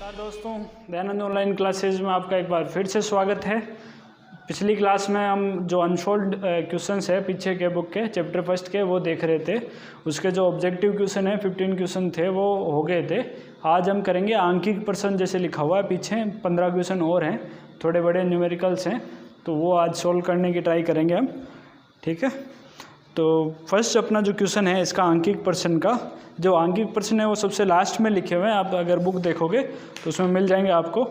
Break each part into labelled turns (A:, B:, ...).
A: नमस्कार दोस्तों, Dayanand online classes में आपका एक बार फिर से स्वागत है। पिछली क्लास में हम जो अनसॉल्व्ड क्वेश्चंस है पीछे के बुक के चैप्टर फर्स्ट के वो देख रहे थे। उसके जो ऑब्जेक्टिव क्वेश्चन है 15 क्वेश्चन थे वो हो गए थे। आज हम करेंगे आंकिक प्रश्न, जैसे लिखा हुआ है पीछे 15 क्वेश्चन और हैं, थोड़े बड़े न्यूमेरिकल्स हैं, तो वो आज सॉल्व करने की ट्राई करेंगे हम। ठीक है, तो फर्स्ट अपना जो क्वेश्चन है इसका आंकिक प्रश्न का, जो आंकिक प्रश्न है वो सबसे लास्ट में लिखे हुए हैं। आप अगर बुक देखोगे तो उसमें मिल जाएंगे आपको।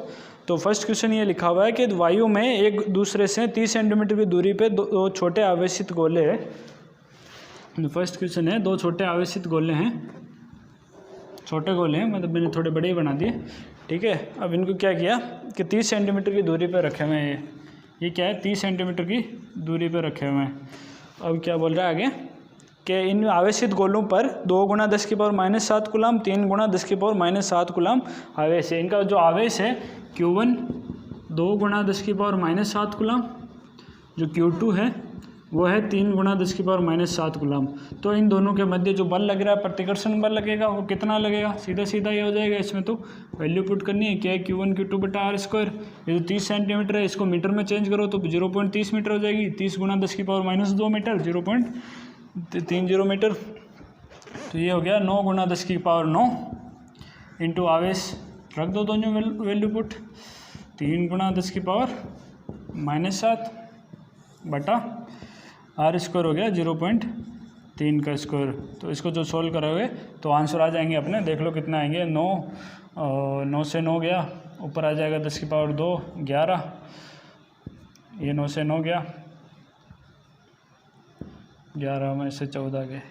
A: तो फर्स्ट क्वेश्चन ये लिखा हुआ है कि वायु में एक दूसरे से 30 सेंटीमीटर की दूरी पे दो छोटे आवेशित गोले हैं। फर्स्ट क्वेश्चन है, दो छोटे आवेशित गोले हैं, छोटे गोले हैं, मतलब मैंने थोड़े बड़े ही बना दिए। ठीक है, अब इनको क्या किया कि 30 सेंटीमीटर की दूरी पर रखे हुए हैं। ये क्या है, 30 सेंटीमीटर की दूरी पर रखे हुए हैं। अब क्या बोल रहा है आगे कि इन आवेशित गोलों पर 2 × 10⁻⁷ कूलम, 3 × 10⁻⁷ कूलम आवेश है। इनका जो आवेश है Q1 2 × 10⁻⁷ कूलम, जो Q2 है वो है 3 × 10⁻⁷ कूलम। तो इन दोनों के मध्य जो बल लग रहा है, प्रतिकर्षण बल लगेगा, वो कितना लगेगा, सीधा सीधा ये हो जाएगा। इसमें तो वैल्यू पुट करनी है, क्या है Q1 Q2/r²। ये जो 30 सेंटीमीटर है इसको मीटर में चेंज करो तो 0.30 मीटर हो जाएगी। 30 × 10⁻⁻² मीटर, 0.30 मीटर। तो ये हो गया 9 × 10⁹ इंटू आवेश रख दो दोनों वैल्यू पुट। 3 × 10⁻⁷ बटा r² हो गया 0.3 का स्क्वायर। तो इसको जो सोल्व करोगे तो आंसर आ जाएंगे अपने, देख लो कितना आएंगे। 9 से 9 गया, ऊपर आ जाएगा 10⁻² 11, ये 9 से 9 गया, 11 में से 14 गए,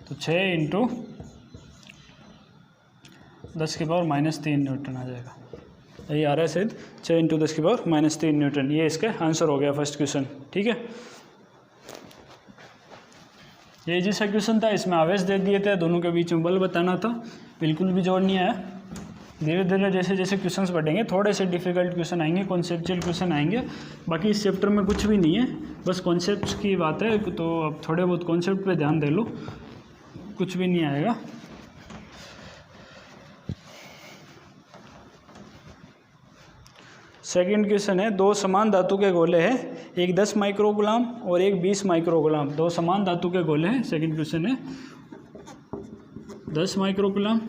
A: तो 6 × 10⁻³ न्यूटन आ जाएगा। यही आ रहा है शायद, 6 × 10⁻³ न्यूटन। ये इसका आंसर हो गया फर्स्ट क्वेश्चन। ठीक है, ये जैसा क्वेश्चन था, इसमें आवेश दे दिए थे, दोनों के बीच में बल बताना था, बिल्कुल भी जोड़ नहीं आया। धीरे धीरे जैसे जैसे क्वेश्चंस बढ़ेंगे थोड़े से डिफिकल्ट क्वेश्चन आएंगे, कॉन्सेप्चुअल क्वेश्चन आएंगे। बाकी इस चैप्टर में कुछ भी नहीं है, बस कॉन्सेप्ट्स की बात है, तो अब थोड़े बहुत कॉन्सेप्ट पे ध्यान दे लो, कुछ भी नहीं आएगा। सेकंड क्वेश्चन है, 2 समान धातु के गोले हैं, एक 10 माइक्रोकूलम और एक 20 माइक्रोकूलम। 2 समान धातु के गोले हैं, सेकंड क्वेश्चन है 10 माइक्रोकूलम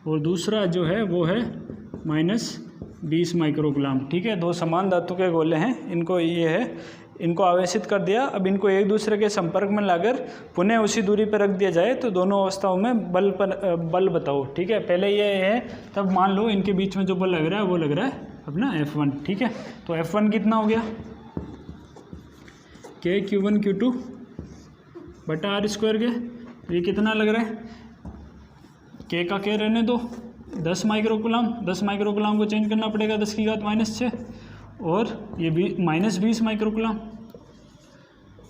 A: और दूसरा जो है वो है -20 माइक्रोकूलम। ठीक है, 2 समान धातु के गोले हैं, इनको ये है, इनको आवेशित कर दिया। अब इनको एक दूसरे के संपर्क में लाकर पुनः उसी दूरी पर रख दिया जाए तो दोनों अवस्थाओं में बल बताओ। ठीक है, पहले ये है, तब मान लो इनके बीच में जो बल लग रहा है वो लग रहा है अपना F1। ठीक है, तो F1 कितना हो गया, K Q1 Q2 बटा r² के, ये कितना लग रहा है, K का K रहने दो, 10 माइक्रोकूलम, 10 माइक्रोकूलम को चेंज करना पड़ेगा 10⁻⁻⁶, और ये -20 माइक्रोकूलम।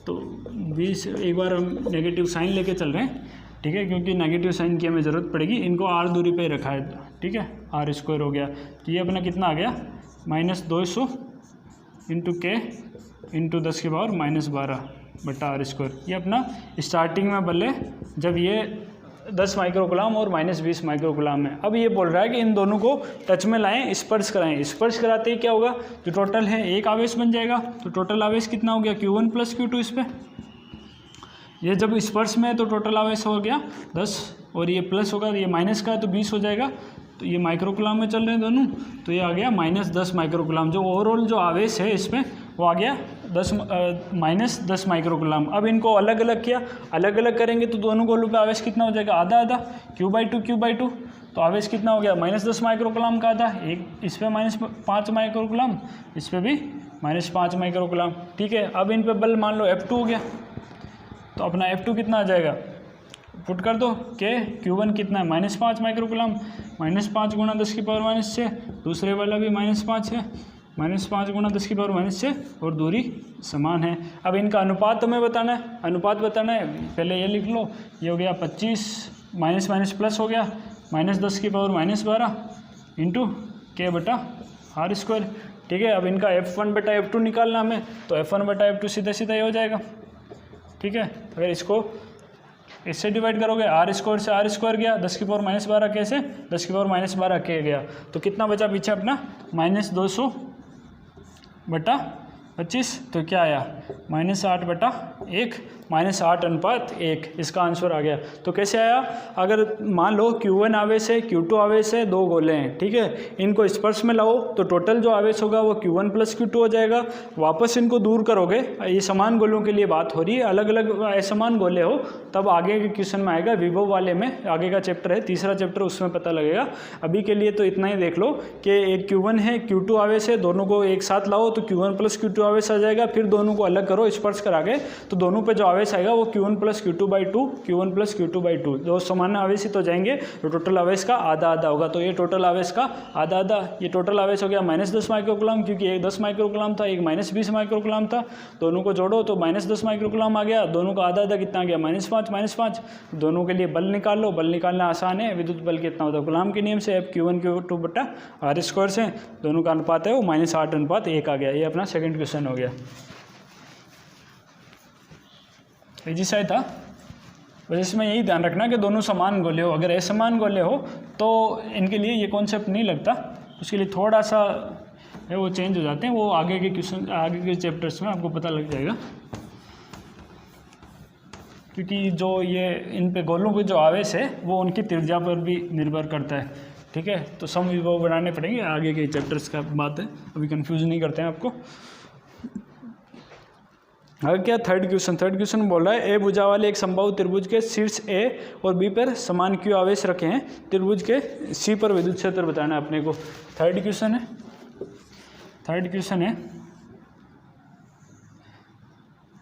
A: तो 20, एक बार हम नेगेटिव साइन लेके चल रहे हैं। ठीक है, क्योंकि नेगेटिव साइन की हमें ज़रूरत पड़ेगी। इनको r दूरी पे रखा है, ठीक है, r² हो गया। तो ये अपना कितना आ गया, -200 × K × 10⁻⁻12 बटा r²। ये अपना स्टार्टिंग में बल है जब ये 10 माइक्रोकूलम और -20 माइक्रोकूलम है। अब ये बोल रहा है कि इन दोनों को टच में लाएं, स्पर्श कराएं। स्पर्श कराते ही क्या होगा, जो टोटल है एक आवेश बन जाएगा। तो टोटल आवेश कितना हो गया, Q1 + Q2 इस पर। ये जब स्पर्श में है तो टोटल आवेश हो गया 10, और ये प्लस होगा, ये माइनस का है तो 20 हो जाएगा। तो ये माइक्रोकूलम में चल रहे हैं दोनों, तो ये आ गया -10 माइक्रोकूलम। जो ओवरऑल जो आवेश है इसमें वो आ गया -10 माइक्रोकूलम। अब इनको अलग अलग किया, अलग अलग करेंगे तो दोनों गोलों पे आवेश कितना हो जाएगा, आधा आधा, Q/2। तो आवेश कितना हो गया, -10 माइक्रोकूलम का आधा, एक इस पर -5 माइक्रोकूलम, इस पर भी -5 माइक्रोकूलम। ठीक है, अब इन पे बल मान लो F2 हो गया, तो अपना F2 कितना आ जाएगा, पुट कर दो, Q1 कितना है, -5 माइक्रोकूलम, -5 × 10⁻⁻⁶, दूसरे वाला भी -5 है, -5 × 10⁻⁻⁶, और दूरी समान है। अब इनका अनुपात हमें बताना है, अनुपात बताना है, पहले ये लिख लो, ये हो गया 25, माइनस प्लस हो गया, -10⁻⁻12 इंटू K बटा r²। ठीक है, अब इनका F1/F2 निकालना हमें, तो F1/F2 सीधा सीधा ये हो जाएगा। ठीक है, अगर इसको इससे डिवाइड करोगे, आर स्क्वायर से आर स्क्वायर गया, 10 की पावर -12 कैसे, 10 की पावर -12 के गया, तो कितना बचा पीछे अपना -200/25, तो क्या आया -8/1, -8:1, इसका आंसर आ गया। तो कैसे आया, अगर मान लो Q1 आवेश है, Q2 आवेश है, 2 गोले हैं, ठीक है, इनको स्पर्श में लाओ तो टोटल जो आवेश होगा वो Q1 + Q2 हो जाएगा। वापस इनको दूर करोगे, ये समान गोलों के लिए बात हो रही है, अलग अलग असमान गोले हो तब आगे के क्वेश्चन में आएगा, विभव वाले में आगे का चैप्टर है, तीसरा चैप्टर, उसमें पता लगेगा। अभी के लिए तो इतना ही देख लो कि एक Q1 है, Q2 आवेश है, दोनों को एक साथ लाओ तो Q1 + Q2 आवेश आ जाएगा, फिर दोनों को अलग करो स्पर्श करा के, तो दोनों पे जो आवेश आएगा वो Q1 + Q2/2, Q1 + Q2/2, जो समान आवेश ही तो जाएंगे, तो टोटल आवेश का आधा आधा होगा। तो ये टोटल आवेश का आधा आधा, ये टोटल आवेश हो गया -10 माइक्रोकूलम, क्योंकि एक 10 माइक्रोकूलम था, एक -20 माइक्रोकूलम था, दोनों को जोड़ो तो -10 माइक्रोकूलम आ गया, दोनों का आधा आधा कितना आ गया -5, दोनों के लिए बल निकाल लो, बल निकालना आसान है, विद्युत बल कितना होता है कूलम के नियम से, अब Q1 Q2/r² से दोनों का अनुपात है वो -8:1 आ गया। ये अपना सेकंड क्वेश्चन हो गया, इजी सा था। बस इसमें यही ध्यान रखना कि दोनों समान गोले हो, अगर असमान गोले हो तो इनके लिए ये कॉन्सेप्ट नहीं लगता, उसके लिए थोड़ा सा है वो चेंज हो जाते हैं, वो आगे के क्वेश्चन आगे के चैप्टर्स में आपको पता लग जाएगा, क्योंकि जो ये इन पे गोलों के जो आवेश है वो उनकी त्रिज्या पर भी निर्भर करता है, ठीक है। तो समविभव बनाने पड़ेंगे, आगे के चैप्टर्स का बात है, अभी कंफ्यूज नहीं करते हैं आपको। अगर क्या थर्ड क्वेश्चन बोल रहा है, ए भुजा वाले एक समबाहु त्रिभुज के शीर्ष ए और बी पर समान Q आवेश रखे हैं, त्रिभुज के सी पर विद्युत क्षेत्र बताना है अपने को। थर्ड क्वेश्चन है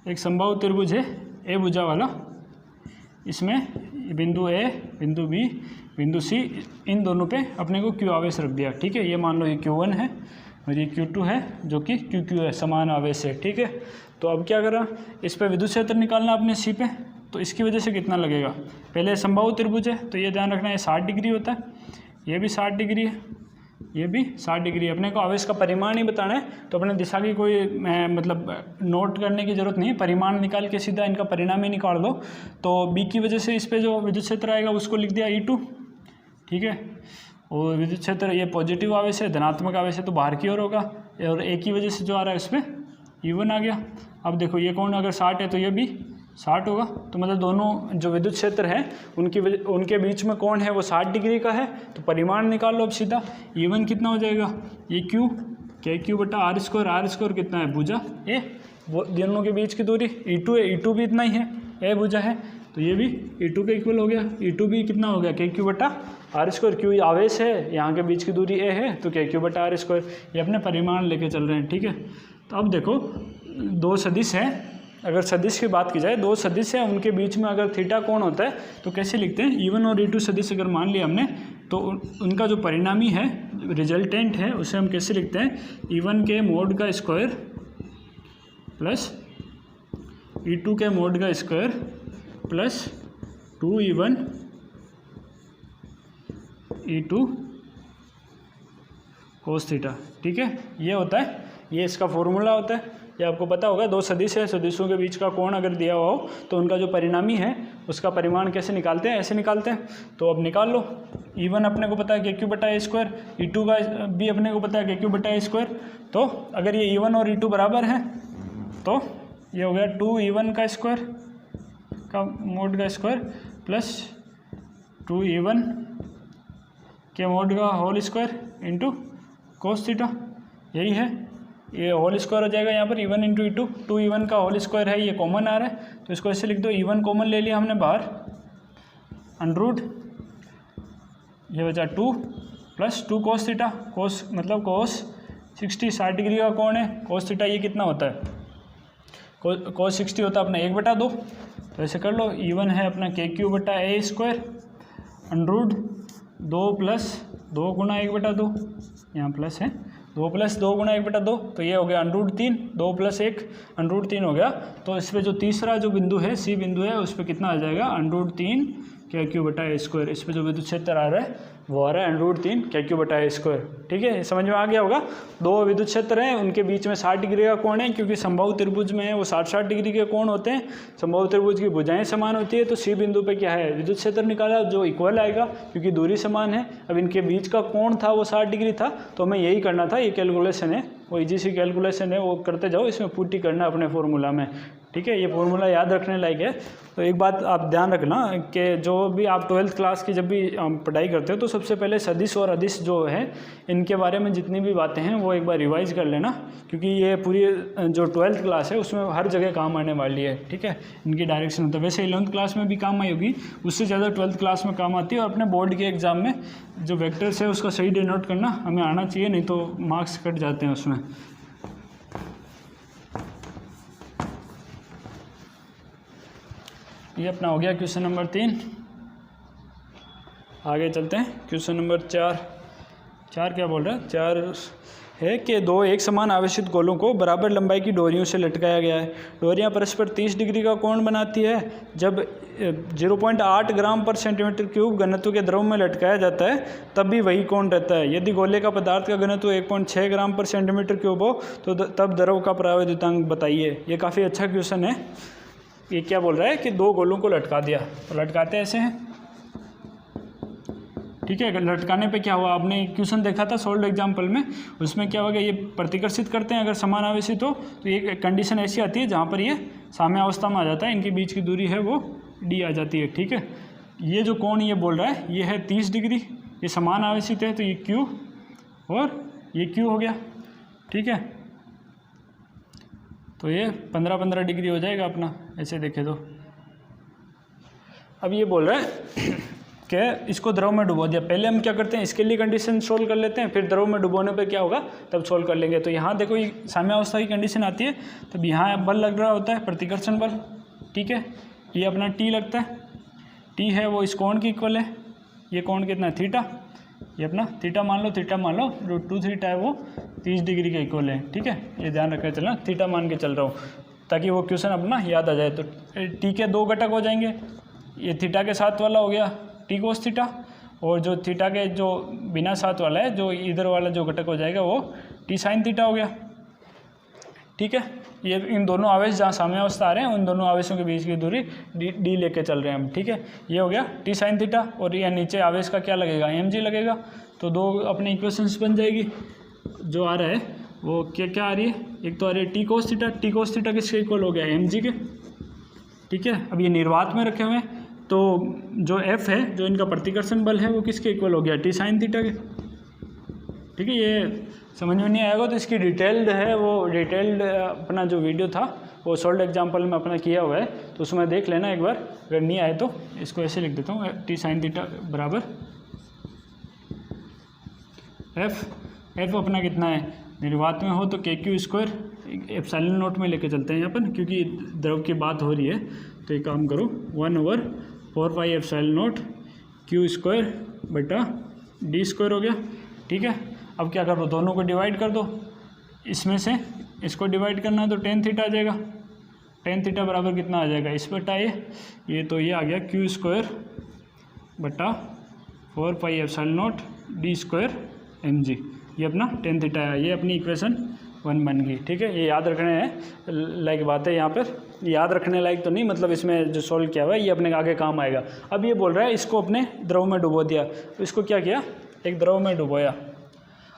A: एक समबाहु त्रिभुज है ए भुजा वाला, इसमें बिंदु ए, बिंदु बी, बिंदु सी, इन दोनों पे अपने को Q आवेश रख दिया, ठीक है। ये मान लो ये Q1 है और ये Q2 है जो कि QQ है, समान आवेश है, ठीक है। तो अब क्या करा, इस पे विद्युत क्षेत्र निकालना अपने सी पे, तो इसकी वजह से कितना लगेगा, पहले समबाहु त्रिभुज है तो ये ध्यान रखना, ये 60 डिग्री होता है, ये भी 60 डिग्री है, ये भी 60 डिग्री है। अपने को आवेश का परिमाण ही बताना है, तो अपने दिशा की कोई मतलब नोट करने की जरूरत नहीं है, परिमाण निकाल के सीधा इनका परिणाम ही निकाल दो। तो बी की वजह से इस पे जो विद्युत क्षेत्र आएगा उसको लिख दिया E2, ठीक है। और विद्युत क्षेत्र ये पॉजिटिव आवेश है, धनात्मक आवेश है तो बाहर की ओर होगा, और ए की वजह से जो आ रहा है उसमें E1 आ गया। अब देखो ये कौन, अगर 60 है तो ये भी 60 होगा, तो मतलब दोनों जो विद्युत क्षेत्र है उनके बीच में कोण है वो 60 डिग्री का है, तो परिमाण निकाल लो अब सीधा। E1 कितना हो जाएगा, ये Q KQ/r², कितना है भुजा ए, वो दोनों के बीच की दूरी E2 है, E2 भी इतना ही है, ए भुजा है, तो ये भी E2 के इक्वल हो गया, E2 भी कितना हो गया KQ/r², Q आवेश है, यहाँ के बीच की दूरी ए है तो KQ/r², ये अपने परिमाण लेके चल रहे हैं, ठीक है। तो अब देखो दो सदिश हैं, अगर सदिश की बात की जाए, दो सदिश है उनके बीच में अगर थीटा कोण होता है तो कैसे लिखते हैं, E1 और E2 सदिश अगर मान लिया हमने, तो उनका जो परिणामी है, रिजल्टेंट है, उसे हम कैसे लिखते हैं, E1 के मोड का स्क्वायर प्लस E2 के मोड का square plus 2E1 E2 cos theta, ठीक है। ये होता है, ये इसका फॉर्मूला होता है, ये आपको पता होगा। दो सदिश है, सदिशों के बीच का कोण अगर दिया हुआ हो तो उनका जो परिणामी है उसका परिमाण कैसे निकालते हैं, ऐसे निकालते हैं। तो अब निकाल लो, E1 अपने को पता है KQ/A², E2 का भी अपने को पता है KQ/A², तो अगर ये E1 और E2 बराबर हैं तो ये हो गया 2E1 का स्क्वायर का मोड का स्क्वायर प्लस 2E1 के मोड का whole square into cos theta, यही है। ये होल स्क्वायर हो जाएगा यहाँ पर E1 इंटू E2, 2E1 का होल स्क्वायर है, ये कॉमन आ रहा है तो इसको ऐसे लिख दो, E1 कॉमन ले लिया हमने बाहर, अंडरूट ये बचा 2 प्लस 2 cos थीटा, cos मतलब cos 60 डिग्री का कोण है, cos थीटा ये कितना होता है, cos 60 होता है अपना 1/2, तो ऐसे कर लो, E1 है अपना KQ/A² अंडरूट 2 प्लस 2 गुना 1/2, यहाँ प्लस है 2 प्लस 2 गुना 1/2, तो ये हो गया √3, 2 प्लस 1 √3 हो गया। तो इस पर जो तीसरा जो बिंदु है, सी बिंदु है, उस पर कितना आ जाएगा, √3 KQ/A²। इस पर जो विद्युत क्षेत्र आ रहा है वो आ रहा है √3 KQ/A²। ठीक है, समझ में आ गया होगा। दो विद्युत क्षेत्र हैं, उनके बीच में 60 डिग्री का कोण है, क्योंकि समबाहु त्रिभुज में है वो 60-60 डिग्री के कोण होते हैं। समबाहु त्रिभुज की भुजाएं समान होती है, तो सी बिंदु पे क्या है, विद्युत क्षेत्र निकाला जो इक्वल आएगा, क्योंकि दूरी समान है। अब इनके बीच का कोण था वो 60 डिग्री था, तो हमें यही करना था। ये कैलकुलेशन है, वो इजी सी कैलकुलेशन है, वो करते जाओ, इसमें पुट्टी करना अपने फॉर्मूला में। ठीक है, ये फॉर्मूला याद रखने लायक है। तो एक बात आप ध्यान रखना कि जो भी आप 12th क्लास की जब भी पढ़ाई करते हो तो सबसे पहले सदिश और अदिश जो है इनके बारे में जितनी भी बातें हैं वो एक बार रिवाइज कर लेना, क्योंकि ये पूरी जो 12th क्लास है उसमें हर जगह काम आने वाली है। ठीक है, इनकी डायरेक्शन होता है। वैसे 11th क्लास में भी काम आई होगी, उससे ज़्यादा 12th क्लास में काम आती है। और अपने बोर्ड के एग्ज़ाम में जो वेक्टर्स है उसका सही डिनोट करना हमें आना चाहिए, नहीं तो मार्क्स कट जाते हैं उसमें। ये अपना हो गया क्वेश्चन नंबर 3। आगे चलते हैं क्वेश्चन नंबर 4। क्या बोल रहा है? 4 है कि दो एक समान आवेशित गोलों को बराबर लंबाई की डोरियों से लटकाया गया है। डोरियां परस्पर 30 डिग्री का कोण बनाती है। जब 0.8 ग्राम पर सेंटीमीटर क्यूब घनत्व के द्रव में लटकाया जाता है तब भी वही कोण रहता है। यदि गोले का पदार्थ का घनत्व 1.6 ग्राम पर सेंटीमीटर क्यूब हो तो तब द्रव का परावैद्युतांक बताइए। ये काफ़ी अच्छा क्वेश्चन है। ये क्या बोल रहा है कि दो गोलों को लटका दिया, तो लटकाते ऐसे हैं। ठीक है, लटकाने पे क्या हुआ, आपने क्वेश्चन देखा था सोल्ड एग्जाम्पल में, उसमें क्या होगा, ये प्रतिकर्षित करते हैं अगर समान आवेशित हो, तो ये कंडीशन ऐसी आती है जहाँ पर ये साम्यावस्था में आ जाता है, इनके बीच की दूरी है वो d आ जाती है। ठीक है, ये जो कोण ये बोल रहा है ये है 30 डिग्री, ये समान आवेशित है, तो ये Q और ये Q हो गया। ठीक है, तो ये 15-15 डिग्री हो जाएगा अपना, ऐसे देखे तो। अब ये बोल रहा है कि इसको द्रव में डुबो दिया। पहले हम क्या करते हैं, इसके लिए कंडीशन सोल्व कर लेते हैं, फिर द्रव में डुबोने पे क्या होगा तब सोल्व कर लेंगे। तो यहाँ देखो ये साम्यावस्था की कंडीशन आती है, तब यहाँ बल लग रहा होता है, प्रतिकर्षण बल। ठीक है, ये अपना T लगता है, T है वो इस कोण की इक्वल है। ये कोण कितना है, थीटा, ये अपना थीटा मान लो, √2 थीटा है वो 30 डिग्री के इक्वल है। ठीक है, ये ध्यान रखकर चलना, थीटा मान के चल रहा हूँ ताकि वो क्वेश्चन अपना याद आ जाए। तो टी के दो घटक हो जाएंगे, ये थीटा के साथ वाला हो गया टी कोस थीटा, और जो थीटा के जो बिना साथ वाला है, जो इधर वाला जो घटक हो जाएगा वो टी साइन थीटा हो गया। ठीक है, ये इन दोनों आवेश जहाँ साम्यावस्था आ रहे हैं उन दोनों आवेशों के बीच की दूरी डी लेके चल रहे हैं हम। ठीक है, ये हो गया टी साइन थीटा, और ये नीचे आवेश का क्या लगेगा, mg लगेगा। तो दो अपनी इक्वेशंस बन जाएगी। जो आ रहा है वो क्या आ रही है, एक तो आ रही है टी कोस थीटा किसके इक्वल हो गया, mg के। ठीक है, अब ये निर्वात में रखे हुए हैं, तो जो F है, जो इनका प्रतिकर्षण बल है, वो किसके इक्वल हो गया, टी साइन थीटा के। ठीक है, ये समझ में नहीं आएगा तो इसकी डिटेल्ड है, वो डिटेल्ड अपना जो वीडियो था वो सोल्ड एग्जाम्पल में अपना किया हुआ है, तो उसमें देख लेना एक बार। अगर नहीं आए तो इसको ऐसे लिख देता हूँ, टी साइन थीटा बराबर F अपना कितना है, निर्वात में हो तो KQ² एप्सिलॉन नोट में लेके चलते हैं यहाँ पर, क्योंकि द्रव की बात हो रही है। तो एक काम करो, 1/4 पाई एप्सिलॉन नोट Q² बटा d² हो गया। ठीक है, अब क्या करो, दोनों को डिवाइड कर दो, इसमें से इसको डिवाइड करना है तो tan थीटा आ जाएगा। tan थीटा बराबर कितना आ जाएगा, इस बटा ये तो ये आ गया Q² बटा 4 pi epsilon note d² mg। ये अपना tan थीटा है, ये अपनी इक्वेशन 1 बन गई। ठीक है, ये याद रखने लायक बात है। यहाँ पर याद रखने लायक तो नहीं, मतलब इसमें जो सोल्व किया हुआ है ये अपने आगे काम आएगा। अब ये बोल रहा है इसको अपने द्रव में डुबो दिया, तो इसको क्या किया, एक द्रव में डुबोया।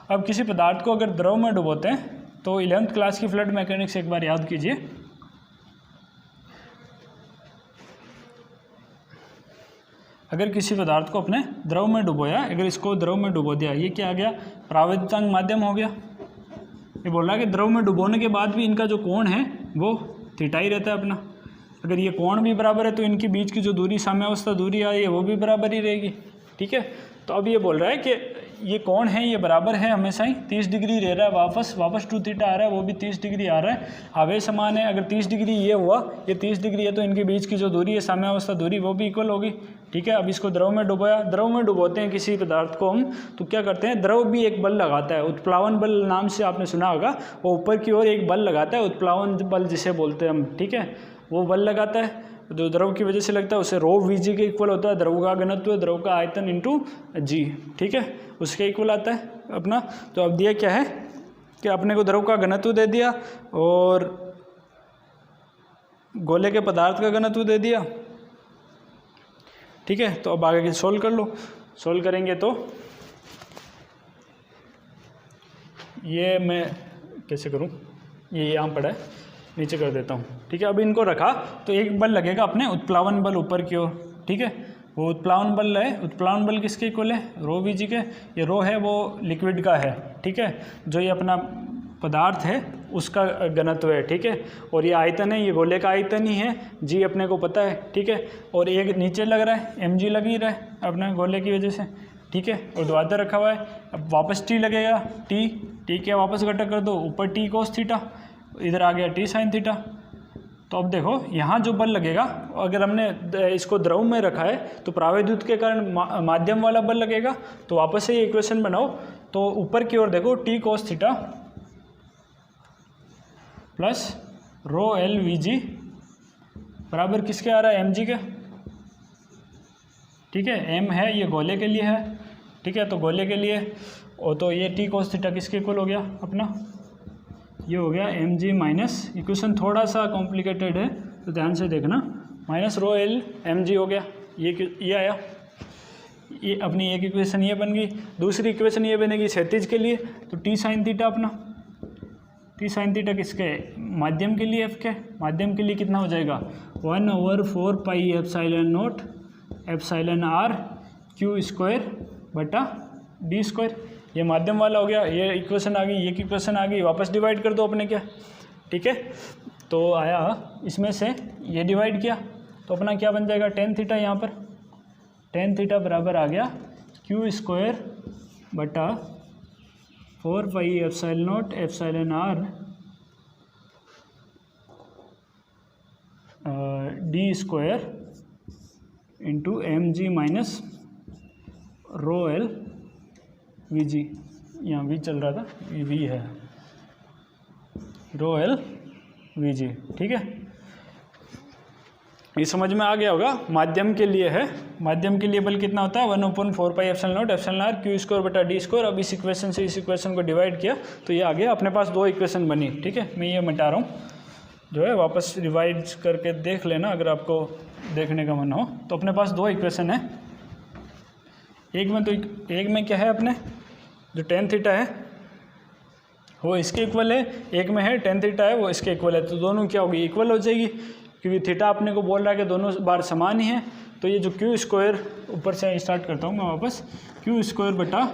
A: अब किसी पदार्थ को अगर द्रव में डुबोते हैं तो 11th क्लास की फ्लड मैकेनिक्स एक बार याद कीजिए। अगर किसी पदार्थ को अपने द्रव में डुबोया, अगर इसको द्रव में डुबो दिया, ये क्या आ गया, परावैद्युतांक माध्यम हो गया। ये बोल रहा है कि द्रव में डुबोने के बाद भी इनका जो कोण है वो थीटा ही रहता है अपना। अगर ये कोण भी बराबर है तो इनके बीच की जो दूरी साम्यावस्था दूरी आ रही है वो भी बराबर ही रहेगी। ठीक है, तो अब ये बोल रहा है कि ये कोण है ये बराबर है हमेशा ही, 30 डिग्री रह रहा है, वापस 2 थीटा आ रहा है, वो भी 30 डिग्री आ रहा है, आवेश समान है। अगर 30 डिग्री ये हुआ, ये 30 डिग्री है, तो इनके बीच की जो दूरी है साम्यावस्था दूरी वो भी इक्वल होगी। ठीक है, अब इसको द्रव में डुबोया। द्रव में डुबोते हैं किसी पदार्थ को हम, तो क्या करते हैं, द्रव भी एक बल लगाता है, उत्प्लावन बल नाम से आपने सुना होगा। वो ऊपर की ओर एक बल लगाता है, उत्प्लावन बल जिसे बोलते हैं हम। ठीक है, वो बल लगाता है। जो द्रव की वजह से लगता है उसे रो वी जी के इक्वल होता है। द्रव का घनत्व, द्रव का आयतन इंटू जी, ठीक है, उसके इक्वल आता है अपना। तो अब दिया क्या है कि अपने को द्रव का घनत्व दे दिया और गोले के पदार्थ का घनत्व दे दिया, ठीक है। तो अब आगे के सोल्व कर लो। सोल्व करेंगे तो ये मैं कैसे करूं, ये यहाँ पड़ा है, नीचे कर देता हूँ, ठीक है। अब इनको रखा तो एक बल लगेगा अपने उत्प्लावन बल ऊपर की ओर, ठीक है। वो उत्प्लावन बल है, उत्प्लावन बल किसके इक्वल है, रो वी जी के। ये रो है वो लिक्विड का है, ठीक है, जो ये अपना पदार्थ है उसका घनत्व है, ठीक है। और ये आयतन है, ये गोले का आयतन ही है, जी अपने को पता है, ठीक है। और एक नीचे लग रहा है, एम जी लग ही रहा है अपने गोले की वजह से, ठीक है। और द्वादर रखा हुआ है। अब वापस टी लगेगा, टी के वापस घटक कर दो, ऊपर टी कोस थीटा, इधर आ गया टी साइन थीटा। तो अब देखो यहाँ जो बल लगेगा, अगर हमने इसको द्रव में रखा है तो प्रावैद्युत के कारण माध्यम वाला बल लगेगा। तो वापस से ये इक्वेशन बनाओ, तो ऊपर की ओर देखो टी कोस थीटा प्लस रो एल वी जी बराबर किसके आ रहा है, एम जी के, ठीक है। एम है ये गोले के लिए है, ठीक है, तो गोले के लिए। और तो ये टी कोस थीटा किसके इक्वल हो गया अपना, ये हो गया एम जी माइनस, इक्वेशन थोड़ा सा कॉम्प्लिकेटेड है तो ध्यान से देखना, minus rho L M G हो गया, ये आया। ये अपनी एक इक्वेशन ये बन गई। दूसरी इक्वेशन ये बनेगी क्षैतिज के लिए, तो टी साइन थीटा अपना, टी साइन थीटा किसके, माध्यम के लिए, एफ के माध्यम के लिए कितना हो जाएगा, 1/4 pi epsilon naught epsilon R Q square बटा डी स्क्वायर। ये माध्यम वाला हो गया, ये इक्वेशन आ गई, ये इक्वेशन आ गई, वापस डिवाइड कर दो अपने क्या, ठीक है। तो आया इसमें से ये डिवाइड किया तो अपना क्या बन जाएगा, टेन थीटा, यहाँ पर टेन थीटा बराबर आ गया क्यू स्क्वायर बटा 4 pi epsilon naught epsilon R D square into M G minus rho L V G, यहाँ वी चल रहा था, ये वी है, रो एल वी जी, ठीक है। ये समझ में आ गया होगा। माध्यम के लिए है, माध्यम के लिए बल कितना होता है, 1/4 pi epsilon naught epsilon R Q square बटा डी स्क्वायर। अब इस इक्वेशन से इस इक्वेशन को डिवाइड किया तो ये आ गया, अपने पास दो इक्वेशन बनी, ठीक है। मैं ये मिटा रहा हूँ, जो है वापस रिवाइड करके देख लेना अगर आपको देखने का मन हो। तो अपने पास दो इक्वेशन है, एक में क्या है अपने, जो टेन थीटा है वो इसके इक्वल है, एक में है टेन थीटा है वो इसके इक्वल है। तो दोनों क्या होगी, इक्वल हो जाएगी, क्योंकि थीटा अपने को बोल रहा है कि दोनों बार समान ही है। तो ये जो क्यू स्क्वायर, ऊपर से स्टार्ट करता हूँ मैं वापस, क्यू स्क्वायर बटा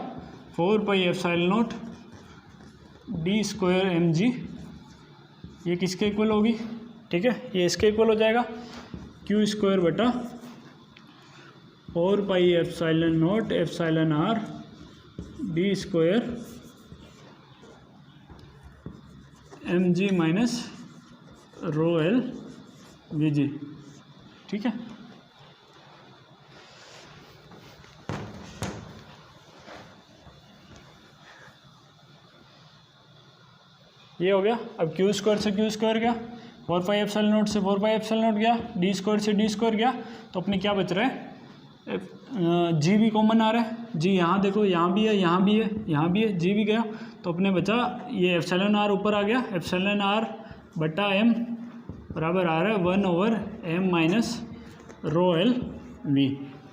A: 4 pi epsilon naught D square M G, ये किसके इक्वल होगी, ठीक है, ये इसके इक्वल हो जाएगा, क्यू स्क्वायर बटा 4 pi epsilon naught epsilon R D square M G minus rho L V G, ठीक है। ये हो गया। अब क्यू स्क्वायर से क्यू स्क्वायर गया, 4 पाई एप्सिलॉन नॉट से 4 पाई एप्सिलॉन नॉट गया, डी स्क्वायर से डी स्क्वायर गया, तो अपने क्या बच रहा है, जी भी कॉमन आ रहा है, जी यहाँ देखो, यहाँ भी है, यहाँ भी है, यहाँ भी है, जी भी गया, तो अपने बचा ये एप्सिलॉन आर ऊपर आ गया, एप्सिलॉन आर बटा एम बराबर आ रहा है 1/m minus rho L we,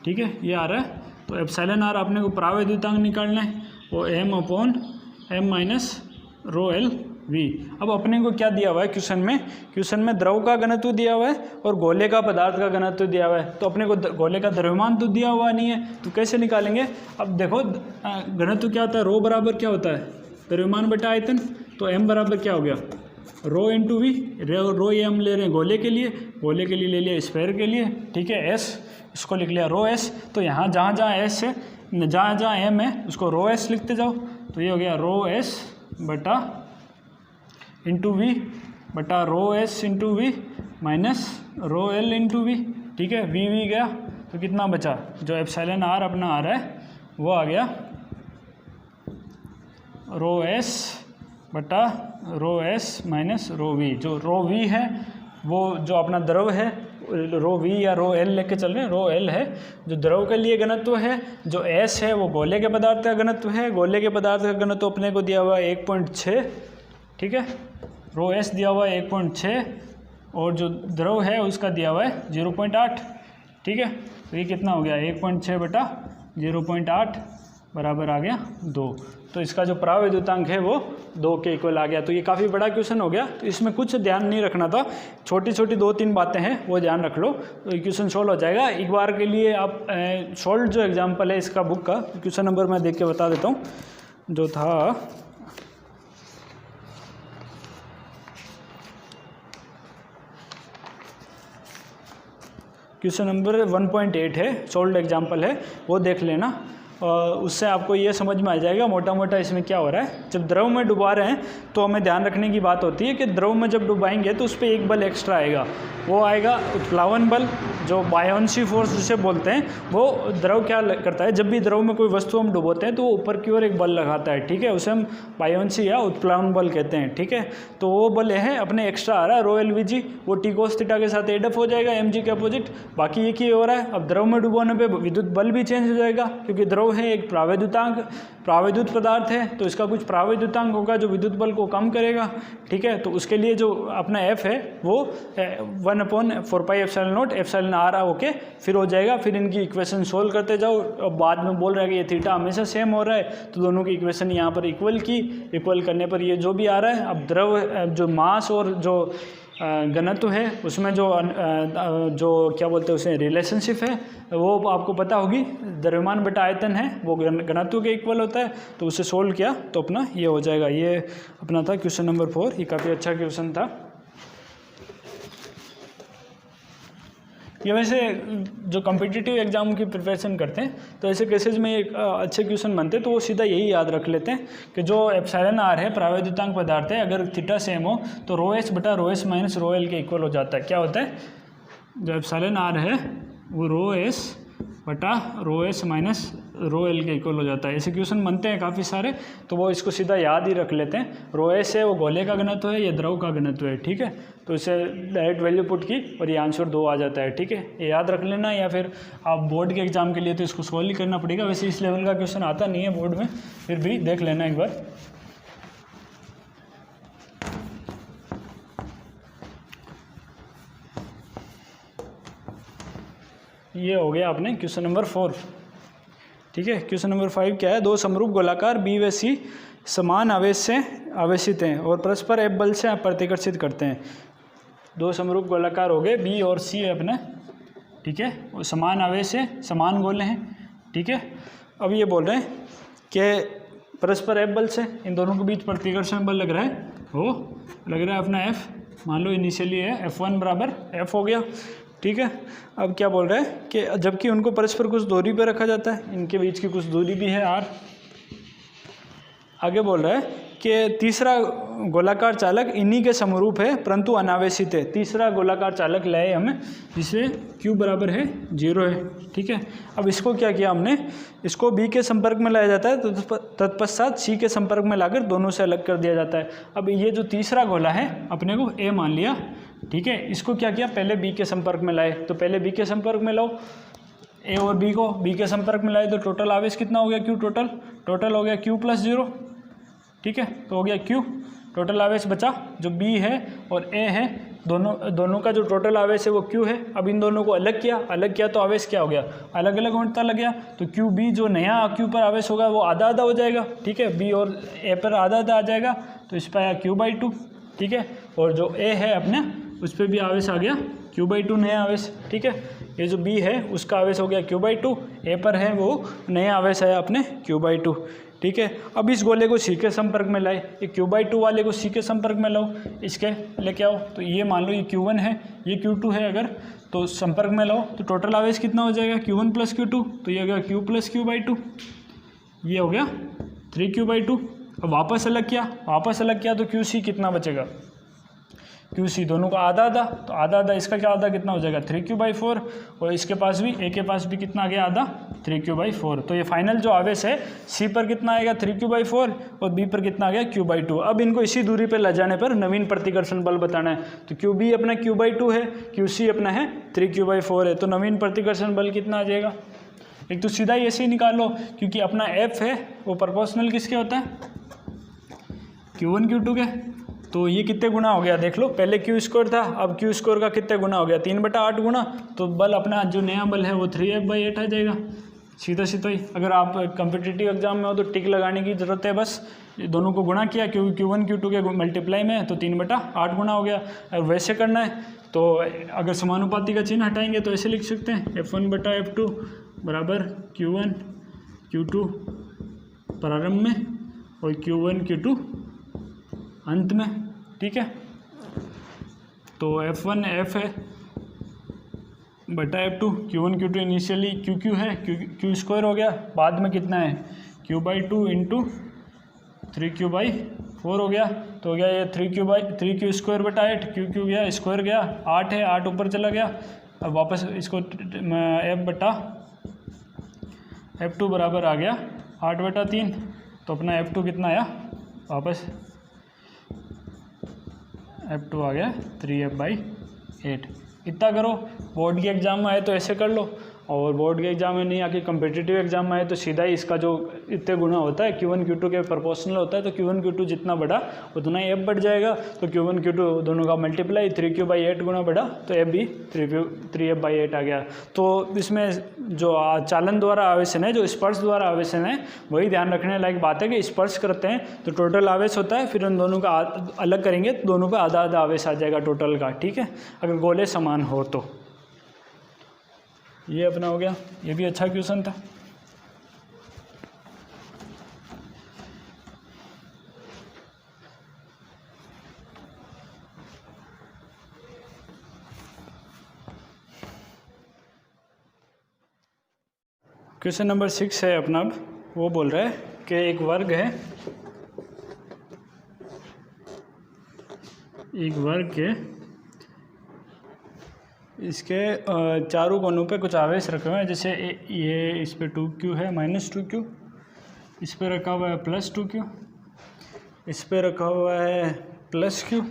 A: ठीक है, ये आ रहा है। तो एप्सिलॉन आर अपने को प्रावैद्युतांक निकालना है, वो m/m minus rho L we. अब अपने को क्या दिया हुआ है क्वेश्चन में द्रव का घनत्व दिया हुआ है और गोले का पदार्थ का घनत्व दिया हुआ है। तो अपने को गोले का द्रव्यमान तो दिया हुआ नहीं है, तो कैसे निकालेंगे। अब देखो घनत्व क्या होता है, रो बराबर क्या होता है, द्रव्यमान बटा आयतन। तो m बराबर क्या हो गया, रो इंटू वी, रो ये हम ले रहे हैं गोले के लिए ले लिया स्फीयर के लिए, ठीक है, s इसको लिख लिया रो s। तो यहाँ जहाँ s है, जहाँ m है उसको रो s लिखते जाओ। तो ये हो गया रो s बटा इंटू वी बटा rho S into V minus rho L into V, ठीक है, वी गया तो कितना बचा, जो एप्सिलॉन आर अपना आ रहा है वो आ गया रो एस बटा rho S minus rho we. जो रो वी है वो जो अपना द्रव है रो वी या रो एल लेके चल रहे हैं। रो एल है जो द्रव के लिए घनत्व है, जो एस है वो गोले के पदार्थ का घनत्व है। गोले के पदार्थ का घनत्व अपने को दिया हुआ है 1.6, ठीक है, रो एस दिया हुआ है 1.6 और जो द्रव है उसका दिया हुआ है 0.8, ठीक है। तो ये कितना हो गया 1.6 बटा 0.8 बराबर आ गया 2। तो इसका जो परावैद्युतांक है वो 2 के इक्वल आ गया। तो ये काफ़ी बड़ा क्वेश्चन हो गया, तो इसमें कुछ ध्यान नहीं रखना था, छोटी छोटी 2-3 बातें हैं वो ध्यान रख लो तो ये क्वेश्चन सोल्व हो जाएगा। एक बार के लिए आप सोल्व जो एग्जाम्पल है इसका बुक का क्वेश्चन नंबर मैं देख के बता देता हूँ जो था। क्वेश्चन नंबर 1.8 है, सोल्ड एग्जाम्पल है, वो देख लेना। उससे आपको ये समझ में आ जाएगा मोटा मोटा इसमें क्या हो रहा है। जब द्रव में डुबा रहे हैं तो हमें ध्यान रखने की बात होती है कि द्रव में जब डुबाएंगे तो उस पर एक बल एक्स्ट्रा आएगा, वो आएगा उत्प्लावन बल, जो बायोन्सी फोर्स जिसे बोलते हैं। वो द्रव क्या करता है, जब भी द्रव में कोई वस्तु हम डुबोते हैं तो वो ऊपर की ओर एक बल लगाता है, ठीक है, उसे हम बायोन्सी या उत्प्लावन बल कहते हैं, ठीक है। तो वो बल है अपने एक्स्ट्रा आ रहा है रो एल वी जी, वो टी कोस थीटा के साथ एडअप हो जाएगा एम जी के अपोजिट। बाकी एक ही हो रहा है। अब द्रव में डुबोने पे विद्युत बल भी चेंज हो जाएगा, क्योंकि द्रव है एक प्रावैद्युत पदार्थ है, तो इसका कुछ प्रावैद्युतांक होगा जो विद्युत बल को कम करेगा, ठीक है। तो उसके लिए जो अपना एफ है वो 1/4πε0 एप्सिलॉन आर होके फिर हो जाएगा। फिर इनकी इक्वेशन सोल्व करते जाओ। अब बाद में बोल रहा है कि ये थीटा हमेशा सेम हो रहा है, तो दोनों की इक्वेशन यहाँ पर इक्वल की, इक्वल करने पर ये जो भी आ रहा है। अब द्रव जो मास और जो घनत्व है उसमें जो क्या बोलते हैं उसे रिलेशनशिप है वो आपको पता होगी। द्रव्यमान बटा आयतन है वो घनत्व के इक्वल होता है, तो उसे सोल्व किया तो अपना ये हो जाएगा। ये अपना था क्वेश्चन नंबर 4, ये काफ़ी अच्छा क्वेश्चन था। ये वैसे जो कॉम्पिटिटिव एग्जाम की प्रिपरेशन करते हैं तो ऐसे केसेज में एक अच्छे क्वेश्चन बनते हैं, तो वो सीधा यही याद रख लेते हैं कि जो एप्सिलॉन आर है प्रावैद्युतांक पदार्थ है, अगर थीटा सेम हो तो रो एस बटा rho S minus rho L के इक्वल हो जाता है। क्या होता है, जो एप्सिलॉन आर है वो रो एस बटा rho S minus rho L के इक्वल हो जाता है। ऐसे क्वेश्चन बनते हैं काफ़ी सारे, तो वो इसको सीधा याद ही रख लेते हैं। रो एस है वो गोले का घनत्व है, ये द्रव का घनत्व है, ठीक है। तो इसे डायरेक्ट वैल्यू पुट की और ये आंसर 2 आ जाता है, ठीक है। ये याद रख लेना, या फिर आप बोर्ड के एग्जाम के लिए तो इसको सोल्व ही करना पड़ेगा। वैसे इस लेवल का क्वेश्चन आता नहीं है बोर्ड में, फिर भी देख लेना एक बार। ये हो गया आपने क्वेश्चन नंबर 4, ठीक है। क्वेश्चन नंबर 5 क्या है, 2 समरूप गोलाकार बी व सी समान आवेश से आवेशित हैं और परस्पर एफ बल से प्रतिकर्षित करते हैं। 2 समरूप गोलाकार हो गए, बी और सी है अपने, ठीक है, वो समान आवेश है, समान गोले हैं, ठीक है। अब ये बोल रहे हैं कि परस्पर एफ बल से इन दोनों के बीच प्रतिकर्षण बल लग रहा है, वो लग रहा है अपना एफ, मान लो इनिशियली है F1 बराबर एफ हो गया, ठीक है। अब क्या बोल रहा है कि जबकि उनको परस्पर कुछ दूरी पर रखा जाता है, इनके बीच की कुछ दूरी भी है r। आगे बोल रहा है कि तीसरा गोलाकार चालक इन्हीं के समरूप है परंतु अनावेशित है। तीसरा गोलाकार चालक लाए हमें जिसे Q बराबर है 0 है, ठीक है। अब इसको क्या किया हमने, इसको B के संपर्क में लाया जाता है, तो तत्पश्चात C के संपर्क में लाकर दोनों से अलग कर दिया जाता है। अब ये जो तीसरा गोला है अपने को A मान लिया, ठीक है। इसको क्या किया, पहले B के संपर्क में लाए, तो पहले B के संपर्क में लाओ, A और B को B के संपर्क में लाए तो टोटल आवेश कितना हो गया Q, टोटल हो गया Q + 0, ठीक है। तो हो गया Q, टोटल आवेश बचा जो B है और A है, दोनों का जो टोटल आवेश है वो Q है। अब इन दोनों को अलग किया तो आवेश क्या हो गया, अलग अलग होता लग गया। तो QB जो नया Q पर आवेश होगा वो आधा आधा हो जाएगा, ठीक है। B और A पर आधा आधा आ जाएगा, तो इस पर आया Q/2, ठीक है। और जो A है अपने उस पर भी आवेश आ गया Q/2 नया आवेश, ठीक है। ये जो B है उसका आवेश हो गया Q/2, A पर है वो नया आवेश आया अपने Q/2, ठीक है। अब इस गोले को C के संपर्क में लाए, ये Q/2 वाले को C के संपर्क में लाओ, इसके लेके आओ, तो ये मान लो ये Q1 है, ये Q2 है, अगर तो संपर्क में लाओ तो टोटल आवेश कितना हो जाएगा Q1 + Q2, तो ये हो गया Q + Q/2, ये हो गया 3Q/2। अब वापस अलग किया तो QC कितना बचेगा, क्यू सी दोनों का आधा आधा, तो आधा आधा इसका क्या आधा कितना हो जाएगा 3q/4, और इसके पास भी ए के पास भी कितना आ गया आधा 3q/4। तो ये फाइनल जो आवेश है सी पर कितना आएगा 3q/4 और बी पर कितना आ गया q/2। अब इनको इसी दूरी पर ले जाने पर नवीन प्रतिकर्षण बल बताना है। तो QB अपना q/2 है, QC अपना है 3q/4 है, तो नवीन प्रतिकर्षण बल कितना आ जाएगा। एक तो सीधा ही ऐसे ही निकाल लो, क्योंकि अपना F है वो प्रोपोर्शनल किसके होता है Q1 Q2 के। तो ये कितने गुना हो गया देख लो, पहले Q² था, अब Q² का कितने गुना हो गया 3/8 गुना। तो बल अपना जो नया बल है वो 3F/8 आ जाएगा, सीधा सीधा ही। अगर आप कॉम्पिटिटिव एग्जाम में हो तो टिक लगाने की ज़रूरत है, बस दोनों को गुणा किया, क्योंकि Q1 Q2 के मल्टीप्लाई में है तो 3/8 गुना हो गया। और वैसे करना है तो अगर समानुपाती का चिन्ह हटाएंगे तो ऐसे लिख सकते हैं F1/F2 बराबर Q1 Q2 प्रारंभ में और Q1 Q2 अंत में, ठीक है। तो F1 F है बटा F2, Q1 Q2 initially QQ है, Q² हो गया, बाद में कितना है Q/2 इंटू 3Q/4 हो गया। तो हो गया ये 3Q²/8, QQ गया स्क्वायर गया 8 है, 8 ऊपर चला गया। अब वापस इसको F2 बराबर आ गया 8/3, तो अपना F2 कितना आया वापस F2 आ गया 3F/8। इतना करो, बोर्ड के एग्ज़ाम में आए तो ऐसे कर लो, और बोर्ड के एग्जाम में नहीं आके कॉम्पिटिटिव एग्जाम में आए तो सीधा ही इसका जो इतने गुना होता है Q1 Q2 के प्रोपोर्शनल होता है, तो Q1 Q2 जितना बढ़ा उतना ही F बढ़ जाएगा। तो Q1 Q2 दोनों का मल्टीप्लाई 3Q/8 गुना बढ़ा तो F भी 3F/8 आ गया। तो इसमें जो चालन द्वारा आवेशन है, जो स्पर्श द्वारा आवेशन है, वही ध्यान रखने लायक बात है कि स्पर्श करते हैं तो टोटल आवेश होता है, फिर उन दोनों का अलग करेंगे तो दोनों का आधा आधा आवेश आ जाएगा टोटल का, ठीक है, अगर गोले समान हो तो। ये अपना हो गया, ये भी अच्छा क्वेश्चन था। क्वेश्चन नंबर 6 है अपना, वो बोल रहा है कि एक वर्ग है, एक वर्ग के इसके चारों कोनों पे कुछ आवेश रखे हुए हैं, जैसे ये इस पे 2Q है -2Q, इस पे रखा हुआ है +2Q, इस पे रखा हुआ है +Q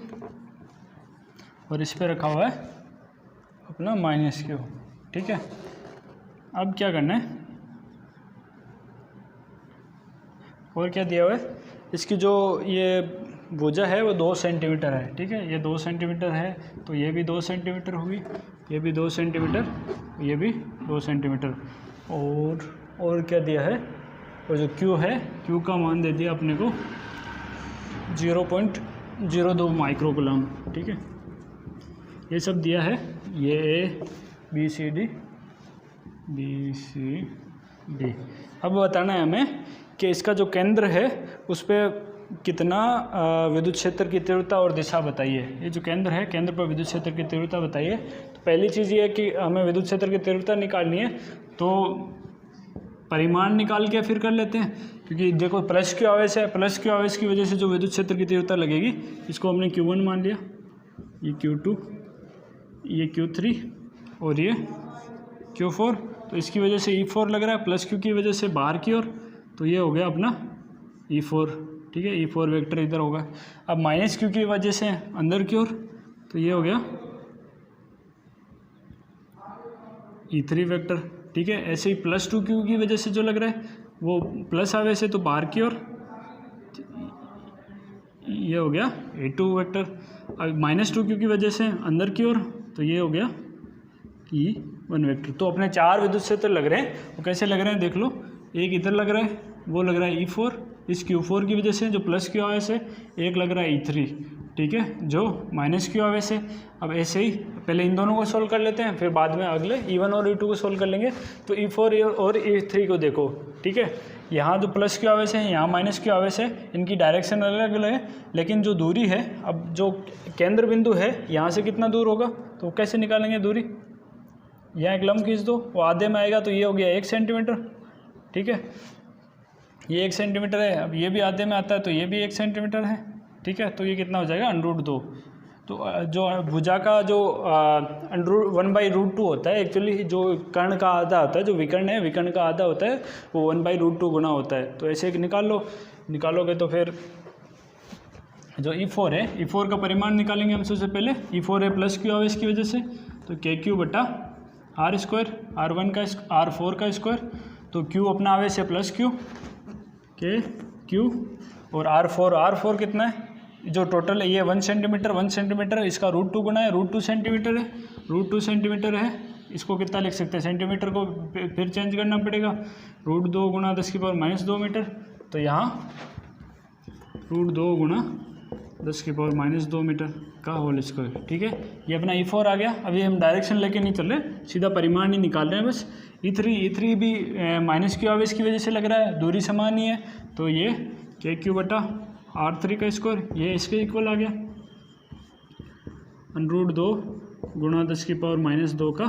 A: और इस पे रखा हुआ है अपना -Q, ठीक है। अब क्या करना है, और क्या दिया हुआ है, इसकी जो ये भुजा है वो 2 सेंटीमीटर है, ठीक है, ये 2 सेंटीमीटर है, तो ये भी 2 सेंटीमीटर हुई, ये भी 2 सेंटीमीटर, ये भी 2 सेंटीमीटर, और क्या दिया है, और जो Q है, Q का मान दे दिया अपने को 0.02 माइक्रोकूलम, ठीक है, ये सब दिया है, ये A B C D। अब बताना है हमें कि इसका जो केंद्र है उस पर कितना विद्युत क्षेत्र की तीव्रता और दिशा बताइए। ये जो केंद्र है, केंद्र पर विद्युत क्षेत्र की तीव्रता बताइए। तो पहली चीज़ ये है कि हमें विद्युत क्षेत्र की तीव्रता निकालनी है, तो परिमाण निकाल के फिर कर लेते हैं, क्योंकि देखो +Q आवेश है, +Q आवेश की वजह से जो विद्युत क्षेत्र की तीव्रता लगेगी, इसको हमने Q1 मान लिया, ये Q2, ये Q3 और ये Q4, तो इसकी वजह से E4 लग रहा है, +Q की वजह से बाहर की ओर, तो ये हो गया अपना E4, ठीक है, E4 वेक्टर इधर होगा। अब -Q की वजह से अंदर की ओर, तो ये हो गया E3 वेक्टर, ठीक है। ऐसे ही +2Q की वजह से जो लग रहा है वो प्लस आवेश है, तो बाहर की ओर ये हो गया A2 वेक्टर। अब -2Q की वजह से अंदर की ओर, तो ये हो गया E1 वेक्टर। तो अपने 4 विद्युत क्षेत्र लग रहे हैं, वो कैसे लग रहे हैं देख लो। एक इधर लग रहा है, वो लग रहा है E4, इस Q4 की वजह से जो +Q आवेश है। एक लग रहा है E3, ठीक है, जो -Q आवेश है। अब ऐसे ही पहले इन दोनों को सोल्व कर लेते हैं, फिर बाद में अगले E1 और E2 को सोल्व कर लेंगे। तो E4 और E3 को देखो, ठीक है, यहाँ जो +Q आवेश है, यहाँ -Q आवेश है, इनकी डायरेक्शन अलग अलग है, लेकिन जो दूरी है, अब जो केंद्र बिंदु है यहाँ से कितना दूर होगा, तो कैसे निकालेंगे दूरी। यहाँ एक लंब खींच दो, वो आधे में आएगा, तो ये हो गया 1 सेंटीमीटर, ठीक है, ये 1 सेंटीमीटर है। अब ये भी आधे में आता है, तो ये भी 1 सेंटीमीटर है, ठीक है। तो ये कितना हो जाएगा √2, तो जो भुजा का जो √1/√2 होता है, एक्चुअली जो कर्ण का आधा होता है, जो विकर्ण है विकर्ण का आधा होता है वो 1/√2 गुना होता है। तो ऐसे एक निकालोगे तो फिर जो E4 है, E4 का परिमाण निकालेंगे हम सबसे पहले। E4 है प्लस क्यू आवेश की वजह से, तो KQ बटा R², R1 का R4 का स्क्वायर, तो Q अपना आवेश है प्लस Q, KQ, और R4 कितना है, जो टोटल है ये 1 सेंटीमीटर, इसका √2 गुना है, √2 सेंटीमीटर है, √2 सेंटीमीटर है। इसको कितना लिख सकते हैं, सेंटीमीटर को फिर चेंज करना पड़ेगा, √2 गुना 10⁻² मीटर, तो यहाँ √2 गुना 10⁻² मीटर का होल स्क्वायर। ठीक है, ये अपना E4 आ गया। अभी हम डायरेक्शन लेके नहीं चल रहे, सीधा परिमाण ही निकाल रहे हैं बस। E3 भी माइनस क्यू आवेश की वजह से लग रहा है, दूरी समान ही है, तो ये KQ बटा R3 का स्क्वायर, ये इसके इक्वल आ गया, √2 गुणा 10⁻² का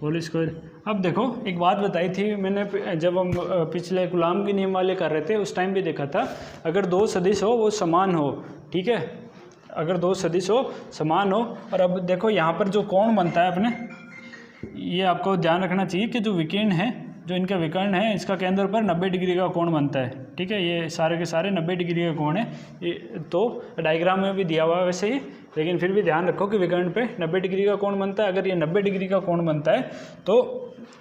A: होल स्क्वायर। अब देखो एक बात बताई थी मैंने, जब हम पिछले कूलॉम के नियम वाले कर रहे थे उस टाइम भी देखा था, अगर दो सदिश हो वो समान हो, ठीक है, अगर दो सदिश हो समान हो। और अब देखो यहाँ पर जो कोण बनता है अपने, ये आपको ध्यान रखना चाहिए कि जो विकर्ण है, जो इनका विकर्ण है, इसका केंद्र पर 90 डिग्री का कोण बनता है। ठीक है, ये सारे के सारे 90 डिग्री का कोण है। ये तो डायग्राम में भी दिया हुआ है वैसे ही, लेकिन फिर भी ध्यान रखो कि विकर्ण पे 90 डिग्री का कोण बनता है। अगर ये 90 डिग्री का कोण बनता है तो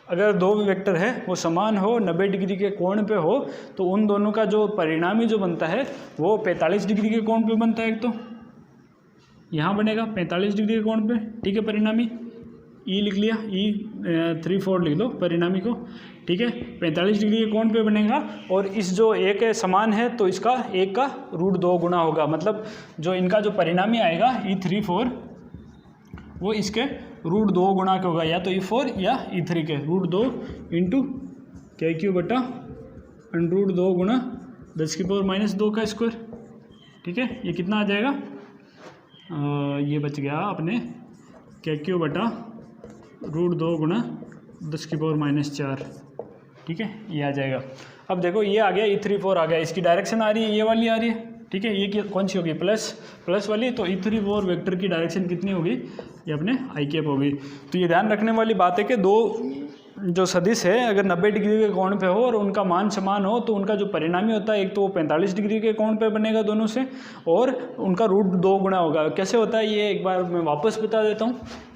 A: अगर दो वेक्टर है वो समान हो, 90 डिग्री के कोण पे हो, तो उन दोनों का जो परिणामी जो बनता है वो 45 डिग्री के कोण पे बनता है। एक तो यहाँ बनेगा 45 डिग्री के कोण पे, ठीक है, परिणामी E लिख लिया, E3/4 लिख दो परिणामी को, ठीक है, 45 डिग्री के कोण पे बनेगा। और इस जो एक है समान है तो इसका एक का √2 गुना होगा, मतलब जो इनका जो परिणामी आएगा E3/4 वो इसके √2 गुना के होगा, या तो E4 या E3 के √2 इंटू KQ बटा √2 गुना 10⁻² का स्क्वायर। ठीक है, ये कितना आ जाएगा, ये बच गया अपने KQ बटा √2 गुना 10⁻⁴। ठीक है, ये आ जाएगा। अब देखो ये आ गया, E3/4 आ गया, इसकी डायरेक्शन आ रही है, ये वाली आ रही है। ठीक है, ये कौन सी होगी, प्लस वाली, तो E3/4 वेक्टर की डायरेक्शन कितनी होगी, ये अपने I होगी। तो ये ध्यान रखने वाली बात है कि दो जो सदिश है अगर 90 डिग्री के कोण पे हो और उनका मान समान हो तो उनका जो परिणामी होता है एक तो वो 45 डिग्री के कोण पे बनेगा दोनों से, और उनका √2 गुना होगा। कैसे होता है ये एक बार मैं वापस बता देता हूँ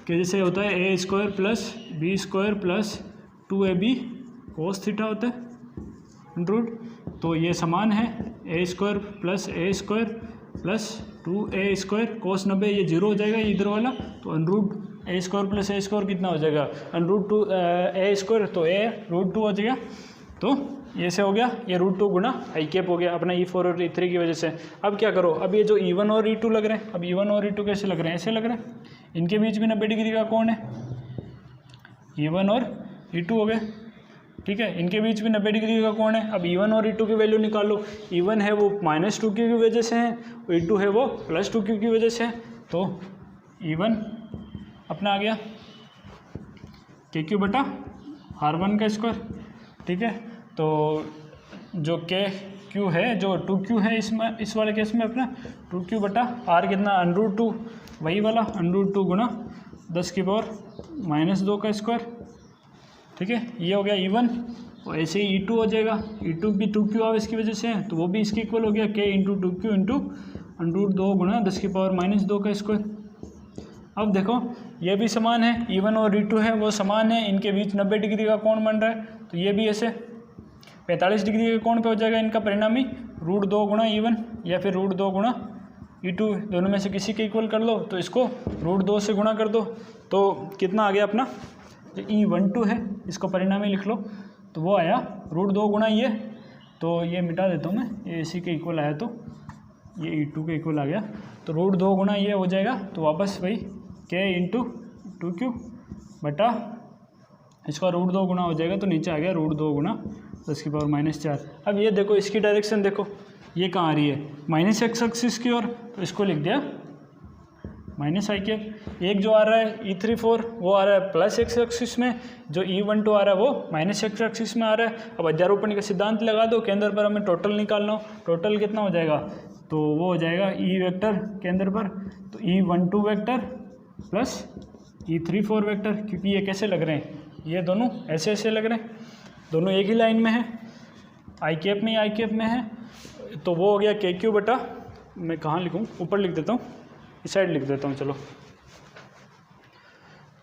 A: कि जैसे होता है A² + B² + 2AB cos theta होता है √ तो ये समान है A² + A² + 2A² cos 90, ये 0 हो जाएगा ये इधर वाला, तो A² + A² कितना हो जाएगा, √2A², तो A √2 हो जाएगा। तो ये से हो गया, ये √2 गुना I हो गया अपना E4 और E3 की वजह से। अब क्या करो, अब ये जो E1 और E2 लग रहे हैं, अब E1 और E2 कैसे लग रहे हैं, ऐसे लग रहे हैं, इनके बीच में 90 डिग्री का कोण है, E1 और E2 हो गए। ठीक है, इनके बीच में 90 डिग्री का कोण है। अब E1 और E2 की वैल्यू निकालो, E1 है वो -2Q की वजह से है, E2 है वो +2Q की वजह से है, तो E1 अपना आ गया KQ बटा R1 का स्क्वायर। ठीक है, तो जो KQ है, जो 2Q है इसमें, इस वाले केस में अपना 2Q बटा R कितना, √2 वही वाला, √2 गुना 10⁻² का स्क्वायर। ठीक है, ये हो गया E1, और ऐसे ही E2 हो जाएगा, E2 भी 2Q आवेश की वजह से है तो वो भी इसके इक्वल हो गया, K × 2Q × √2 गुना 10⁻² का स्क्वायर। अब देखो ये भी समान है, E1 और E2 है वो समान है, इनके बीच 90 डिग्री का कोण बन रहा है, तो ये भी ऐसे 45 डिग्री के कोण पे हो जाएगा इनका परिणामी, √2 गुना E1 या फिर √2 गुना E2, दोनों में से किसी के इक्वल कर लो, तो इसको √2 से गुणा कर दो, तो कितना आ गया अपना जो E12 है, इसको परिणामी लिख लो, तो वो आया √2 गुना ये, तो ये मिटा देता हूँ मैं, ये इसी के इक्वल आया, तो ये E2 के इक्वल आ गया, तो √2 गुना ये हो जाएगा, तो वापस वही K × 2Q बटा इसका √2 गुना हो जाएगा, तो नीचे आ गया √2 गुना 10⁻⁴। अब ये देखो इसकी डायरेक्शन देखो, ये कहाँ आ रही है, -x एक्सिस की ओर, तो इसको लिख दिया -I। एक जो आ रहा है E3/4 वो आ रहा है +x एक्सिस में, जो E12 आ रहा है वो -x एक्सिस में आ रहा है। अब अध्यारोपण का सिद्धांत लगा दो, केंद्र पर हमें टोटल निकालना हो, टोटल कितना हो जाएगा तो वो हो जाएगा ई वेक्टर केंद्र पर, तो E12 vector plus E34 vector, क्योंकि ये कैसे लग रहे हैं, ये दोनों ऐसे ऐसे लग रहे हैं, दोनों एक ही लाइन में है, आई कैप में आई कैप में है, तो वो हो गया KQ बटा, मैं कहाँ लिखूँ, ऊपर लिख देता हूँ, इस साइड लिख देता हूँ चलो,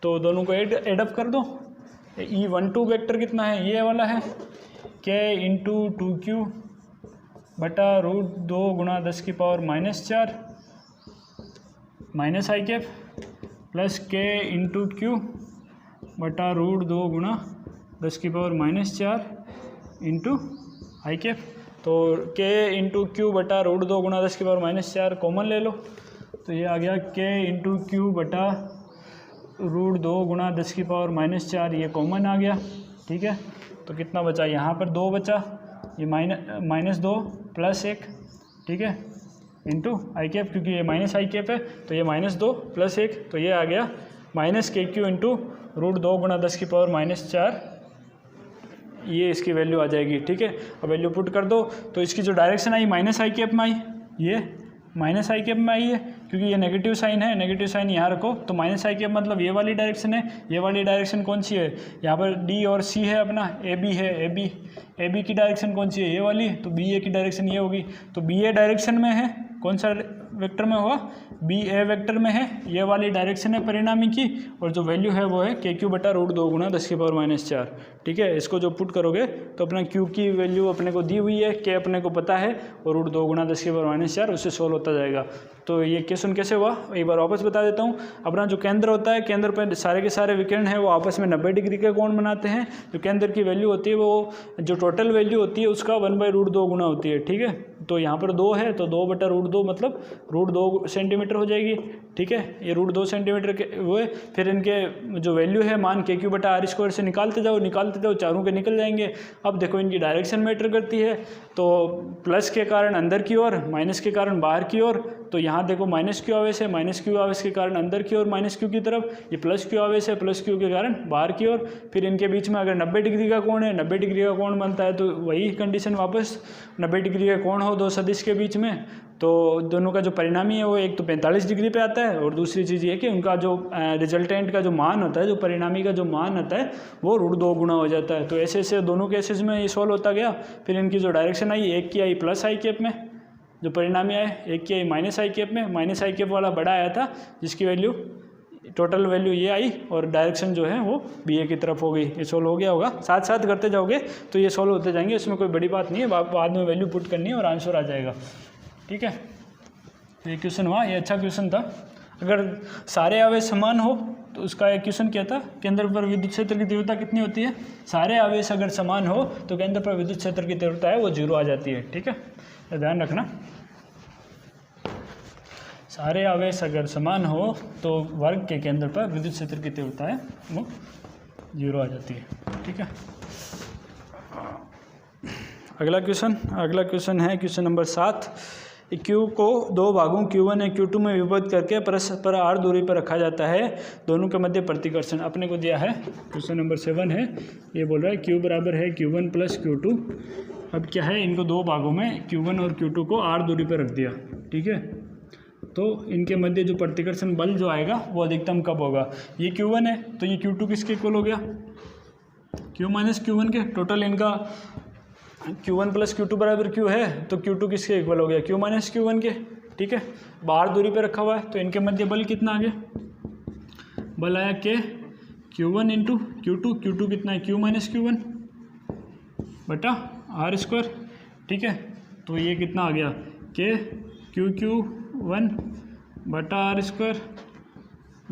A: तो दोनों को एडअप कर दो। E12 वेक्टर कितना है, ये वाला है K इंटू 2Q बटा √2 गुणा 10 की power -4 minus I cap plus K into Q बटा √2 गुणा 10 की पावर -4 इंटू आई कैप। तो K इंटू Q बटा √2 गुणा 10 की पावर -4 कॉमन ले लो, तो ये आ गया K इंटू Q बटा √2 गुणा 10 की पावर -4, ये कॉमन आ गया, ठीक है। तो कितना बचा, यहाँ पर 2 बचा, ये -2 प्लस 1, ठीक है, इंटू आई कैप, क्योंकि ये माइनस आई कैप है तो ये -2 प्लस 1, तो ये आ गया -KQ इंटू √2 गुणा 10 की पावर -4, ये इसकी वैल्यू आ जाएगी, ठीक है। अब वैल्यू पुट कर दो, तो इसकी जो direction I minus I cap में आई, ये माइनस आई कैप में आई है, क्योंकि ये नेगेटिव साइन है, नेगेटिव साइन यहाँ रखो, तो माइनस आई कैप मतलब ये वाली डायरेक्शन है, ये वाली डायरेक्शन कौन सी है, यहाँ पर D और C है अपना, AB है, AB की डायरेक्शन कौन सी है, ये वाली, तो BA की डायरेक्शन ये होगी, तो BA डायरेक्शन में है, कौन सा वेक्टर में होगा, BA वेक्टर में है, ये वाली डायरेक्शन है परिणामी की, और जो वैल्यू है वो है KQ बटा √2 गुणा 10 की पावर -4, ठीक है। इसको जो पुट करोगे तो अपना Q की वैल्यू अपने को दी हुई है, K अपने को पता है, और √2 गुणा 10 की पावर -4 उससे सोल्व होता जाएगा। तो ये क्वेश्चन कैसे हुआ, एक बार वापस बता देता हूँ। अपना जो केंद्र होता है, केंद्र पर सारे के सारे विकर्ण हैं वो आपस में 90 डिग्री का कोण बनाते हैं। जो केंद्र की वैल्यू होती है वो जो टोटल वैल्यू होती है उसका 1/√2 गुना होती है, ठीक है। तो यहाँ पर 2 है तो 2 बटा √2 मतलब √2 सेंटीमीटर हो जाएगी, ठीक है। ये √2 सेंटीमीटर के हुए, फिर इनके जो वैल्यू है मान KQ बटा R² से निकालते जाओ, चारों के निकल जाएंगे। अब देखो इनकी डायरेक्शन मैटर करती है, तो प्लस के कारण अंदर की ओर, माइनस के कारण बाहर की ओर, तो यहाँ देखो -Q आवेश है, -Q आवेश के कारण अंदर की ओर -Q की तरफ, ये +Q आवेश है, +Q के कारण बाहर की ओर। फिर इनके बीच में अगर 90 डिग्री का कोण है, 90 डिग्री का कोण बनता है, तो वही कंडीशन वापस 90 डिग्री का कोण हो दो सदिश के बीच में, तो दोनों का जो परिणामी है वो एक तो 45 डिग्री पे आता है, और दूसरी चीज़ ये कि उनका जो रिजल्टेंट का जो मान होता है, जो परिणामी का जो मान आता है वो √2 गुना हो जाता है। तो ऐसे ऐसे दोनों केसेस में ये सॉल्व होता गया। फिर इनकी जो डायरेक्शन आई, एक की आई प्लस आई कैप में, जो परिणामी आए, एक की आई माइनस आई कैप में, माइनस आई कैप वाला बड़ा आया था जिसकी वैल्यू टोटल वैल्यू ये आई, और डायरेक्शन जो है वो BA की तरफ हो गई। ये सॉल्व हो गया होगा, साथ साथ करते जाओगे तो ये सॉल्व होते जाएंगे, इसमें कोई बड़ी बात नहीं है, बाद में वैल्यू पुट करनी है और आंसर आ जाएगा, ठीक है। तो ये क्वेश्चन हुआ, ये अच्छा क्वेश्चन था। अगर सारे आवेश समान हो तो उसका एक क्वेश्चन क्या था, केंद्र पर विद्युत क्षेत्र की तीव्रता कितनी होती है, सारे आवेश अगर समान हो तो केंद्र पर विद्युत क्षेत्र की तीव्रता है वो 0 आ जाती है, ठीक है, तो ध्यान रखना। सारे आवेश अगर समान हो तो वर्ग के केंद्र पर विद्युत क्षेत्र की तीव्रता है वो 0 आ जाती है, ठीक है। अगला क्वेश्चन है क्वेश्चन नंबर 7। Q को दो भागों Q1 और Q2 में विभक्त करके परस्पर r दूरी पर रखा जाता है, दोनों के मध्य प्रतिकर्षण अपने को दिया है। क्वेश्चन नंबर 7 है, ये बोल रहा है Q बराबर है Q1 प्लस Q2। अब क्या है, इनको दो भागों में Q1 और Q2 को r दूरी पर रख दिया, ठीक है। तो इनके मध्य जो प्रतिकर्षण बल जो आएगा वो अधिकतम कब होगा, ये Q1 है तो ये Q2 किसके इक्वल हो गया, Q माइनस Q1 के। टोटल इनका Q1 प्लस Q2 बराबर Q है तो Q2 किसके इक्वल हो गया, Q माइनस Q1 के, ठीक है। बाहर दूरी पे रखा हुआ है तो इनके मध्य बल कितना आ गया, बल आया K Q1 इंटू Q2 कितना है, Q माइनस Q1 बटा R², ठीक है। तो ये कितना आ गया, K Q1 बटा R²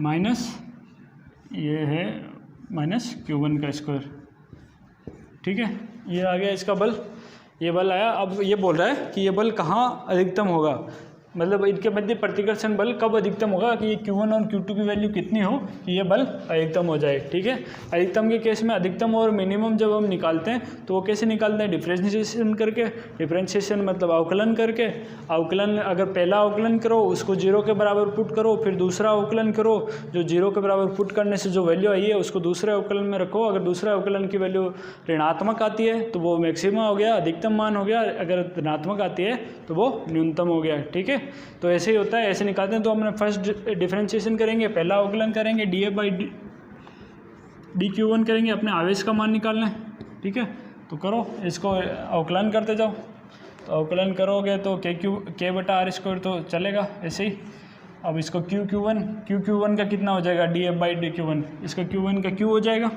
A: माइनस ये है माइनस Q1 का स्क्वायर, ठीक है। ये आ गया इसका बल, ये बल आया। अब ये बोल रहा है कि ये बल कहाँ अधिकतम होगा, मतलब इनके मध्य प्रतिकर्षण बल कब अधिकतम होगा कि ये Q1 और Q2 की वैल्यू कितनी हो कि ये बल अधिकतम हो जाए। ठीक है, अधिकतम के केस में अधिकतम और मिनिमम जब हम निकालते हैं तो वो कैसे निकालते हैं, डिफ्रेंशिएशन करके। डिफ्रेंशिएशन मतलब अवकलन करके। अवकलन अगर पहला अवकलन करो उसको 0 के बराबर पुट करो, फिर दूसरा अवकलन करो, जो 0 के बराबर पुट करने से जो वैल्यू आई है उसको दूसरे अवकलन में रखो। अगर दूसरे अवकलन की वैल्यू ऋणात्मक आती है तो वो मैक्सिमम हो गया, अधिकतम मान हो गया। अगर ऋणात्मक आती है तो वो न्यूनतम हो गया। ठीक है, तो ऐसे ही होता है, ऐसे निकालते हैं। तो हम फर्स्ट डिफरेंशिएशन करेंगे, पहला अवकलन करेंगे, dF/dQ1 करेंगे, अपने आवेश का मान निकालना है। ठीक है, तो करो, इसको अवकलन करते जाओ। तो अवकलन करोगे तो K/R² तो चलेगा ऐसे ही। अब इसको Q1 का कितना हो जाएगा, dF/dQ1, इसका Q1 का Q हो जाएगा।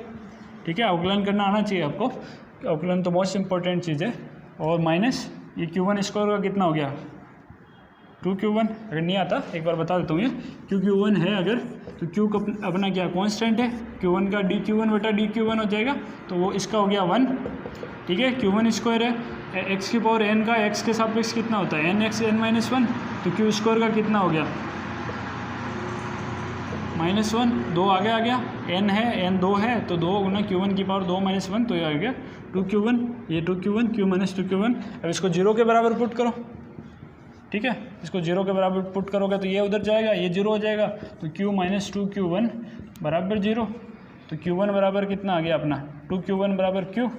A: ठीक है, अवकलन करना आना चाहिए आपको, अवकलन तो मोस्ट इंपॉर्टेंट चीज़ है। और माइनस ये Q1² का कितना हो गया, 2Q1। अगर नहीं आता एक बार बता देता हूँ, ये Q1 है अगर तो Q का अपना क्या कांस्टेंट है, Q1 का dQ1/dQ1 हो जाएगा, तो वो इसका हो गया 1। ठीक है, Q1² है, x की पावर n का x के सापेक्ष कितना होता है, nx(n-1), तो Q² का कितना हो गया -1, 2 आगे आ गया, n है, n 2 है तो 2 गुना Q1 की पावर 2 - 1, तो ये आ गया 2Q1, ये 2Q1, Q - 2Q1। अब इसको 0 के बराबर पुट करो। ठीक है, इसको 0 के बराबर पुट करोगे तो ये उधर जाएगा, ये 0 हो जाएगा, तो Q - 2Q1 बराबर 0। तो Q1 बराबर कितना आ गया अपना, 2Q1 बराबर Q,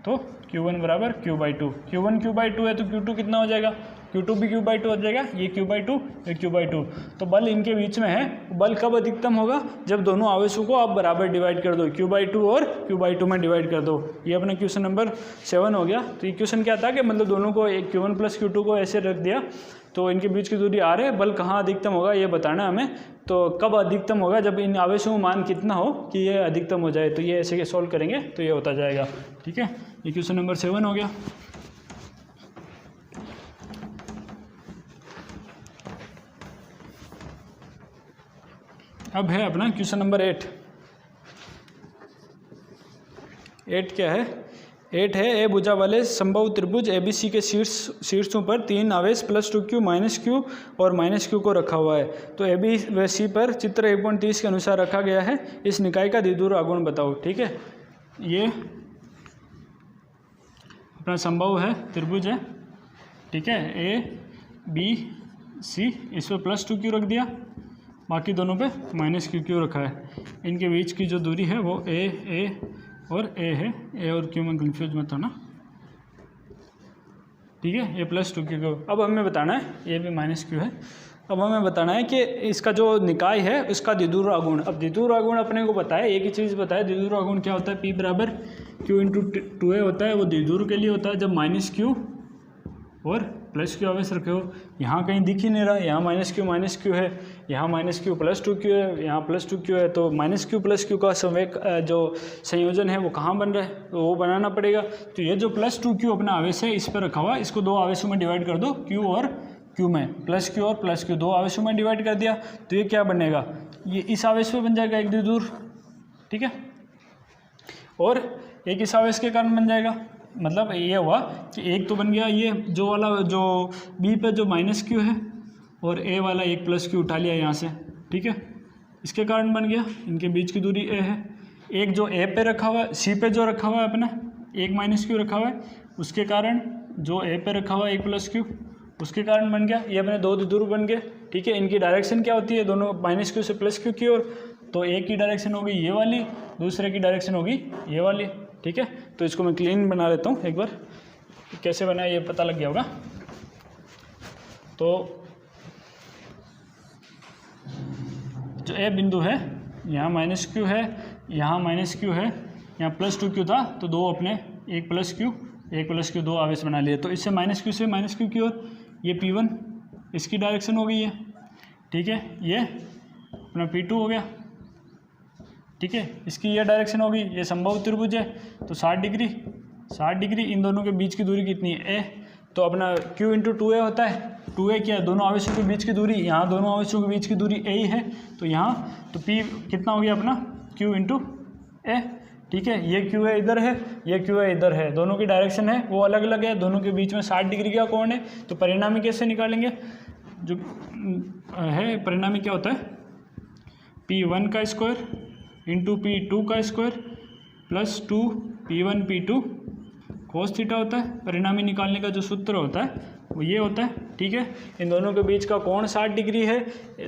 A: तो Q1 बराबर Q/2। Q1 Q/2 है तो Q2 कितना हो जाएगा, Q2 भी Q/2 हो जाएगा, ये Q/2, ये Q/2। तो बल इनके बीच में है, बल कब अधिकतम होगा, जब दोनों आवेशों को आप बराबर डिवाइड कर दो, Q/2 और Q/2 में डिवाइड कर दो। ये अपना क्वेश्चन नंबर 7 हो गया। तो ये क्वेश्चन क्या था कि मतलब दोनों को एक Q1 + Q2 को ऐसे रख दिया, तो इनके बीच की दूरी R है, बल कहाँ अधिकतम होगा ये बताना हमें। तो कब अधिकतम होगा, जब इन आवेशों में मान कितना हो कि ये अधिकतम हो जाए। तो ये ऐसे सॉल्व करेंगे तो ये होता जाएगा। ठीक है, ये क्वेश्चन नंबर 7 हो गया। अब है अपना क्वेश्चन नंबर 8। 8 क्या है, 8 है, ए भुजा वाले समबाहु त्रिभुज ABC के शीर्षों पर 3 आवेश +2Q -Q और -Q को रखा हुआ है। तो AB व C पर चित्र 1.30 के अनुसार रखा गया है। इस निकाय का द्विध्रुव आघूर्ण बताओ। ठीक है, ये अपना समबाहु है, त्रिभुज है। ठीक है, ABC, इस पर +2Q रख दिया, बाकी दोनों पे -QQ रखा है। इनके बीच की जो दूरी है वो A और A है, A और Q में कन्फ्यूज मत होना। ठीक है, ये +2Q। अब हमें बताना है, ये भी -Q है। अब हमें बताना है कि इसका जो निकाय है उसका द्विध्रुव आघूर्ण। अब द्विध्रुव आघूर्ण अपने को पता है, एक ही चीज़ पता है, द्विध्रुव आघूर्ण क्या होता है, P = Q × 2A होता है। वो द्विध्रुव के लिए होता है जब -Q और +Q आवेश रखे हो। यहाँ कहीं दिख ही नहीं रहा, यहाँ -Q है, यहाँ -Q +2Q है, यहाँ +2Q है। तो -Q +Q का संवेग जो संयोजन है वो कहाँ बन रहा है, तो वो बनाना पड़ेगा। तो ये जो +2Q अपना आवेश है इस पर रखा हुआ, इसको 2 आवेशों में डिवाइड कर दो, Q और Q में, +Q और +Q 2 आवेशों में डिवाइड कर दिया। तो ये क्या बनेगा, ये इस आवेश पे बन जाएगा एक द्विध्रुव। ठीक है, और एक इस आवेश के कारण बन जाएगा। मतलब ये हुआ कि एक तो बन गया ये जो वाला, जो B पे जो -Q है, और A वाला एक +Q उठा लिया यहाँ से। ठीक है, इसके कारण बन गया, इनके बीच की दूरी A है। एक जो A पे रखा हुआ है, C पे जो रखा हुआ है अपना, एक -Q रखा हुआ है, उसके कारण जो A पे रखा हुआ है एक +Q, उसके कारण बन गया। ये अपने 2 द्विध्रुव बन गए। ठीक है, इनकी डायरेक्शन क्या होती है, दोनों -Q से +Q की ओर। तो एक की डायरेक्शन होगी ये वाली, दूसरे की डायरेक्शन होगी ये वाली। ठीक है, तो इसको मैं क्लीन बना लेता हूँ एक बार, कैसे बना ये पता लग गया होगा। तो जो A बिंदु है, यहाँ -Q है, यहाँ -Q है, यहाँ +2Q था, तो 2 अपने एक +Q 2 आवेश बना लिए। तो इससे -Q से -Q की ओर, ये P1 इसकी डायरेक्शन हो गई है। ठीक है, ये अपना P2 हो गया। ठीक है, इसकी ये डायरेक्शन होगी, ये समबाहु त्रिभुज है, तो 60 डिग्री। इन दोनों के बीच की दूरी कितनी है, A। तो अपना Q × 2A होता है। 2A क्या है, दोनों आवेशों के बीच की दूरी, यहाँ दोनों आवेशों के बीच की दूरी A ही है। तो यहाँ तो P कितना हो गया अपना, Q × A। ठीक है, ये Q है इधर है, ये Q है इधर है, दोनों की डायरेक्शन है वो अलग अलग है, दोनों के बीच में 60 डिग्री का कोण है। तो परिणामी कैसे निकालेंगे, जो है परिणामी क्या होता है, P1 का स्क्वायर इंटू P2 का square plus 2 P1 P2 cos theta होता है। परिणामी निकालने का जो सूत्र होता है वो ये होता है, ठीक है। इन दोनों के बीच का कोण 60 डिग्री है,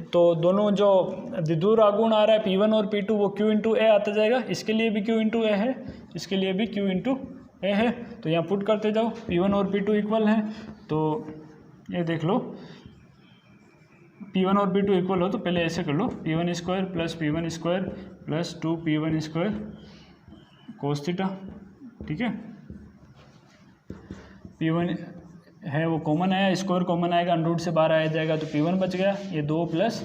A: तो दोनों जो विद्युत आघूर्ण आ रहा है P1 और P2 वो Q इंटू ए आता जाएगा। इसके लिए भी Q इंटू ए है, इसके लिए भी Q इंटू ए है। तो यहाँ पुट करते जाओ, P1 और P2 इक्वल हैं, तो ये देख लो P1 और P2 इक्वल हो तो पहले ऐसे कर लो, P1 square plus P1 square plus 2 P1 square cos theta, ठीक है। P1 है वो कॉमन आया, स्क्वायर कॉमन आएगा, अंडरूट से बाहर आया जाएगा तो P1 बच गया। ये 2 प्लस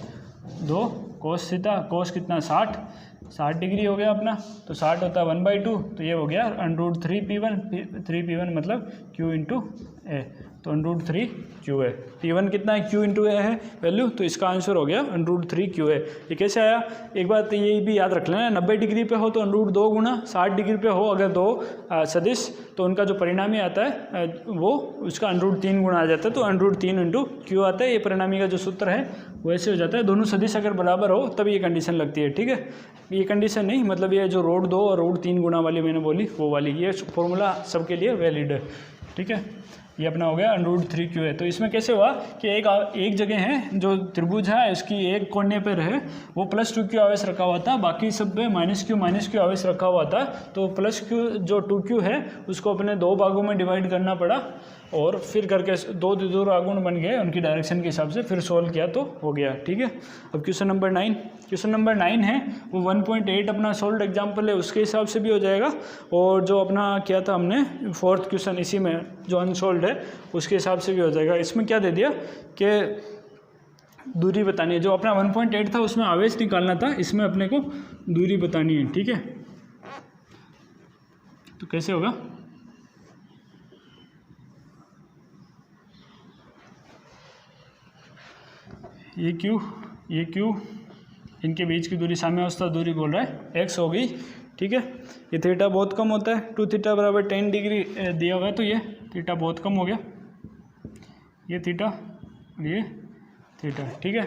A: 2 cos थीटा, cos कितना 60 डिग्री हो गया अपना, तो 60 होता है 1/2, तो ये हो गया अंडरूट 3P1 मतलब Q इंटू ए, तो अंडरूट 3Q है। P1 कितना है, Q इंटू ए है वैल्यू, तो इसका आंसर हो गया अंडरूट 3Q है। ये कैसे आया, एक बात ये भी याद रख लेना, 90 डिग्री पे हो तो अंडरूट 2 गुना, 60 डिग्री पे हो अगर दो सदिश तो उनका जो परिणामी आता है वो उसका अंडरूट 3 गुना आ जाता है, तो अंडरूट 3 इंटू Q आता है। ये परिणामी का जो सूत्र है वो ऐसे हो जाता है। दोनों सदिश अगर बराबर हो तब ये कंडीशन लगती है, ठीक है। ये कंडीशन नहीं, मतलब ये जो रूट 2 और रूट 3 गुना वाली मैंने बोली वो वाली, ये फॉर्मूला सबके लिए वैलिड है, ठीक है। ये अपना हो गया अंडरूट 3Q है। तो इसमें कैसे हुआ कि एक जगह है जो त्रिभुज है इसकी एक कोने पर है वो प्लस 2Q आवेश रखा हुआ था, बाकी सब पे माइनस Q आवेश रखा हुआ था, तो प्लस Q जो 2Q है उसको अपने दो भागों में डिवाइड करना पड़ा और फिर करके दो द्विध्रुव आघूर्ण बन गए उनकी डायरेक्शन के हिसाब से, फिर सोल्व किया तो हो गया, ठीक है। अब क्वेश्चन नंबर 9 है वो 1.8 अपना सोल्व एग्जाम्पल है, उसके हिसाब से भी हो जाएगा। और जो अपना किया था हमने 4th क्वेश्चन इसी में जो अनसोल्व है उसके हिसाब से भी हो जाएगा। इसमें क्या दे दिया कि दूरी बतानी है, जो अपना 1.8 था उसमें आवेश निकालना था, इसमें अपने को दूरी बतानी है, ठीक है। तो कैसे होगा, ये Q इनके बीच की दूरी साम्यावस्था दूरी बोल रहा है x हो गई, ठीक है। ये थीटा बहुत कम होता है, 2 थीटा बराबर 10 डिग्री दिया हुआ है, तो ये थीटा बहुत कम हो गया, ये थीटा और ये थीटा, ठीक है।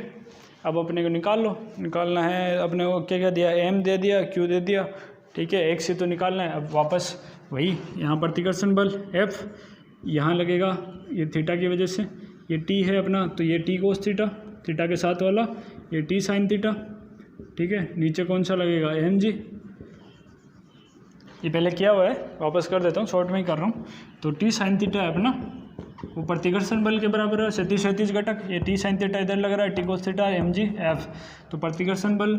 A: अब अपने को निकालना है, अपने को क्या दिया, m दे दिया, q दे दिया, ठीक है। x से तो निकालना है, अब वापस वही यहाँ प्रतिकर्षण बल F यहाँ लगेगा, ये थीटा की वजह से, ये t है अपना, तो ये t cos थीटा के साथ वाला, ये t sin थीटा, ठीक है। नीचे कौन सा लगेगा, mg, ये पहले किया हुआ है, वापस कर देता हूँ, शॉर्ट में ही कर रहा हूँ। तो t sin थीटा है अपना, वो प्रतिकर्षण बल के बराबर है, क्षैतिज घटक, ये t sin थीटा इधर लग रहा है, t cos theta mg f, तो प्रतिकर्षण बल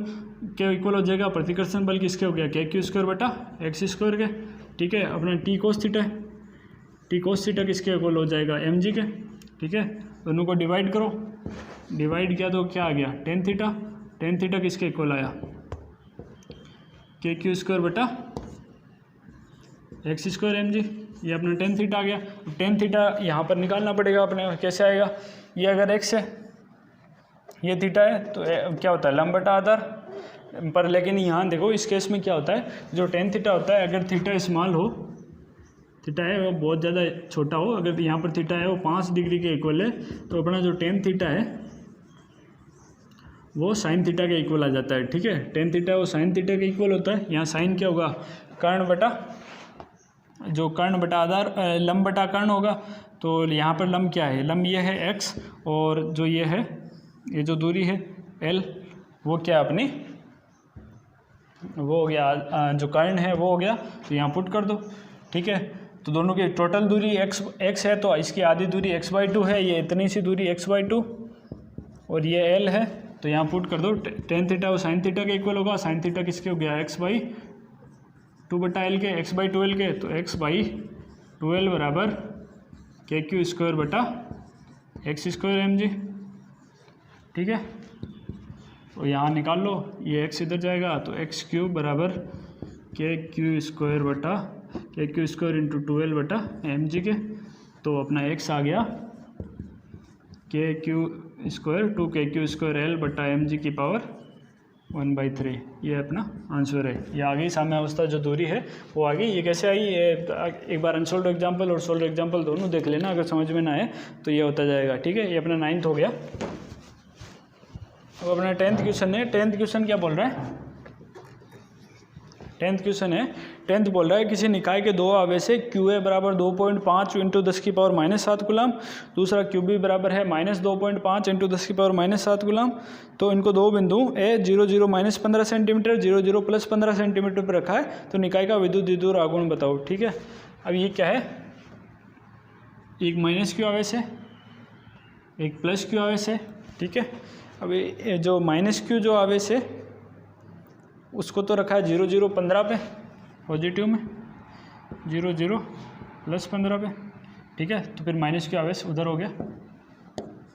A: के इक्वल हो जाएगा। प्रतिकर्षण बल किसके हो गया, KQ² बटा x² के, ठीक है। अपना t cos थीटा किसके इक्वल हो जाएगा, mg के, ठीक है। दोनों को डिवाइड करो, डिवाइड किया तो क्या आ गया, tan थीटा किसके इक्वल आया, KQ² बटा x² mg, ये अपना tan थीटा आ गया। tan थीटा यहाँ पर निकालना पड़ेगा अपने, कैसे आएगा, ये अगर x है ये थीटा है तो क्या होता है, लंब बटा आधार पर, लेकिन यहाँ देखो इस केस में क्या होता है, जो tan थीटा होता है, अगर थीटा स्मॉल हो, थीटा है वो बहुत ज़्यादा छोटा हो, अगर यहाँ पर थीटा है वो 5 डिग्री के इक्वल है, तो अपना जो tan थीटा है वो sin थीटा के इक्वल आ जाता है, ठीक है। tan थीटा वो sin थीटा के इक्वल होता है। यहाँ sin क्या होगा, कर्ण बटा आधार, लंब बटा कर्ण होगा, तो यहाँ पर लंब क्या है, लंब ये है x, और जो ये है, ये जो दूरी है l, वो क्या अपनी, वो हो गया, जो कर्ण है वो हो गया, तो यहाँ पुट कर दो, ठीक है। तो दोनों की टोटल दूरी x है, तो इसकी आधी दूरी x/2 है, ये इतनी सी दूरी x/2 और ये l है, तो यहाँ पुट कर दो। tan थीटा वो sin थीटा के इक्वल होगा, sin थीटा किसके हो गया, x/2 बटा l के, x/2l के, तो x/2l बराबर KQ² बटा x² mg, ठीक है। तो यहाँ निकाल लो, ये x इधर जाएगा, तो x³ बराबर KQ² बटा KQ² इंटू 2l बटा mg के, तो अपना x आ गया KQ² 2 KQ² l बटा mg की पावर 1/3 ये अपना आंसर है। ये आ गई साम्यावस्था जो दूरी है वो आ गई। ये कैसे आई, ये एक बार अनसोल्व एग्जाम्पल और सोल्व एग्जाम्पल दोनों देख लेना, अगर समझ में ना आए तो ये होता जाएगा। ठीक है, ये अपना 9th हो गया। अब अपना 10th क्वेश्चन है। 10th क्वेश्चन क्या बोल रहा है? 10th क्वेश्चन है, 10th बोल रहा है किसी निकाय के दो आवेश है QA बराबर 2.5 × 10⁻⁷ कूलम, दूसरा QB बराबर है -2.5 × 10⁻⁷ कूलम। तो इनको दो बिंदु A 0 0 -15 सेंटीमीटर 0 0 +15 सेंटीमीटर पर रखा है। तो निकाय का विद्युत द्विध्रुव आघूर्ण बताओ। ठीक है, अब ये क्या है, एक -Q आवेश है, एक +Q आवेश है। ठीक है, अब ये जो -Q जो आवेश है उसको तो रखा है 0 0 15 पे पॉजिटिव में, 0 0 +15 पे। ठीक है, तो फिर -Q आवेश उधर हो गया,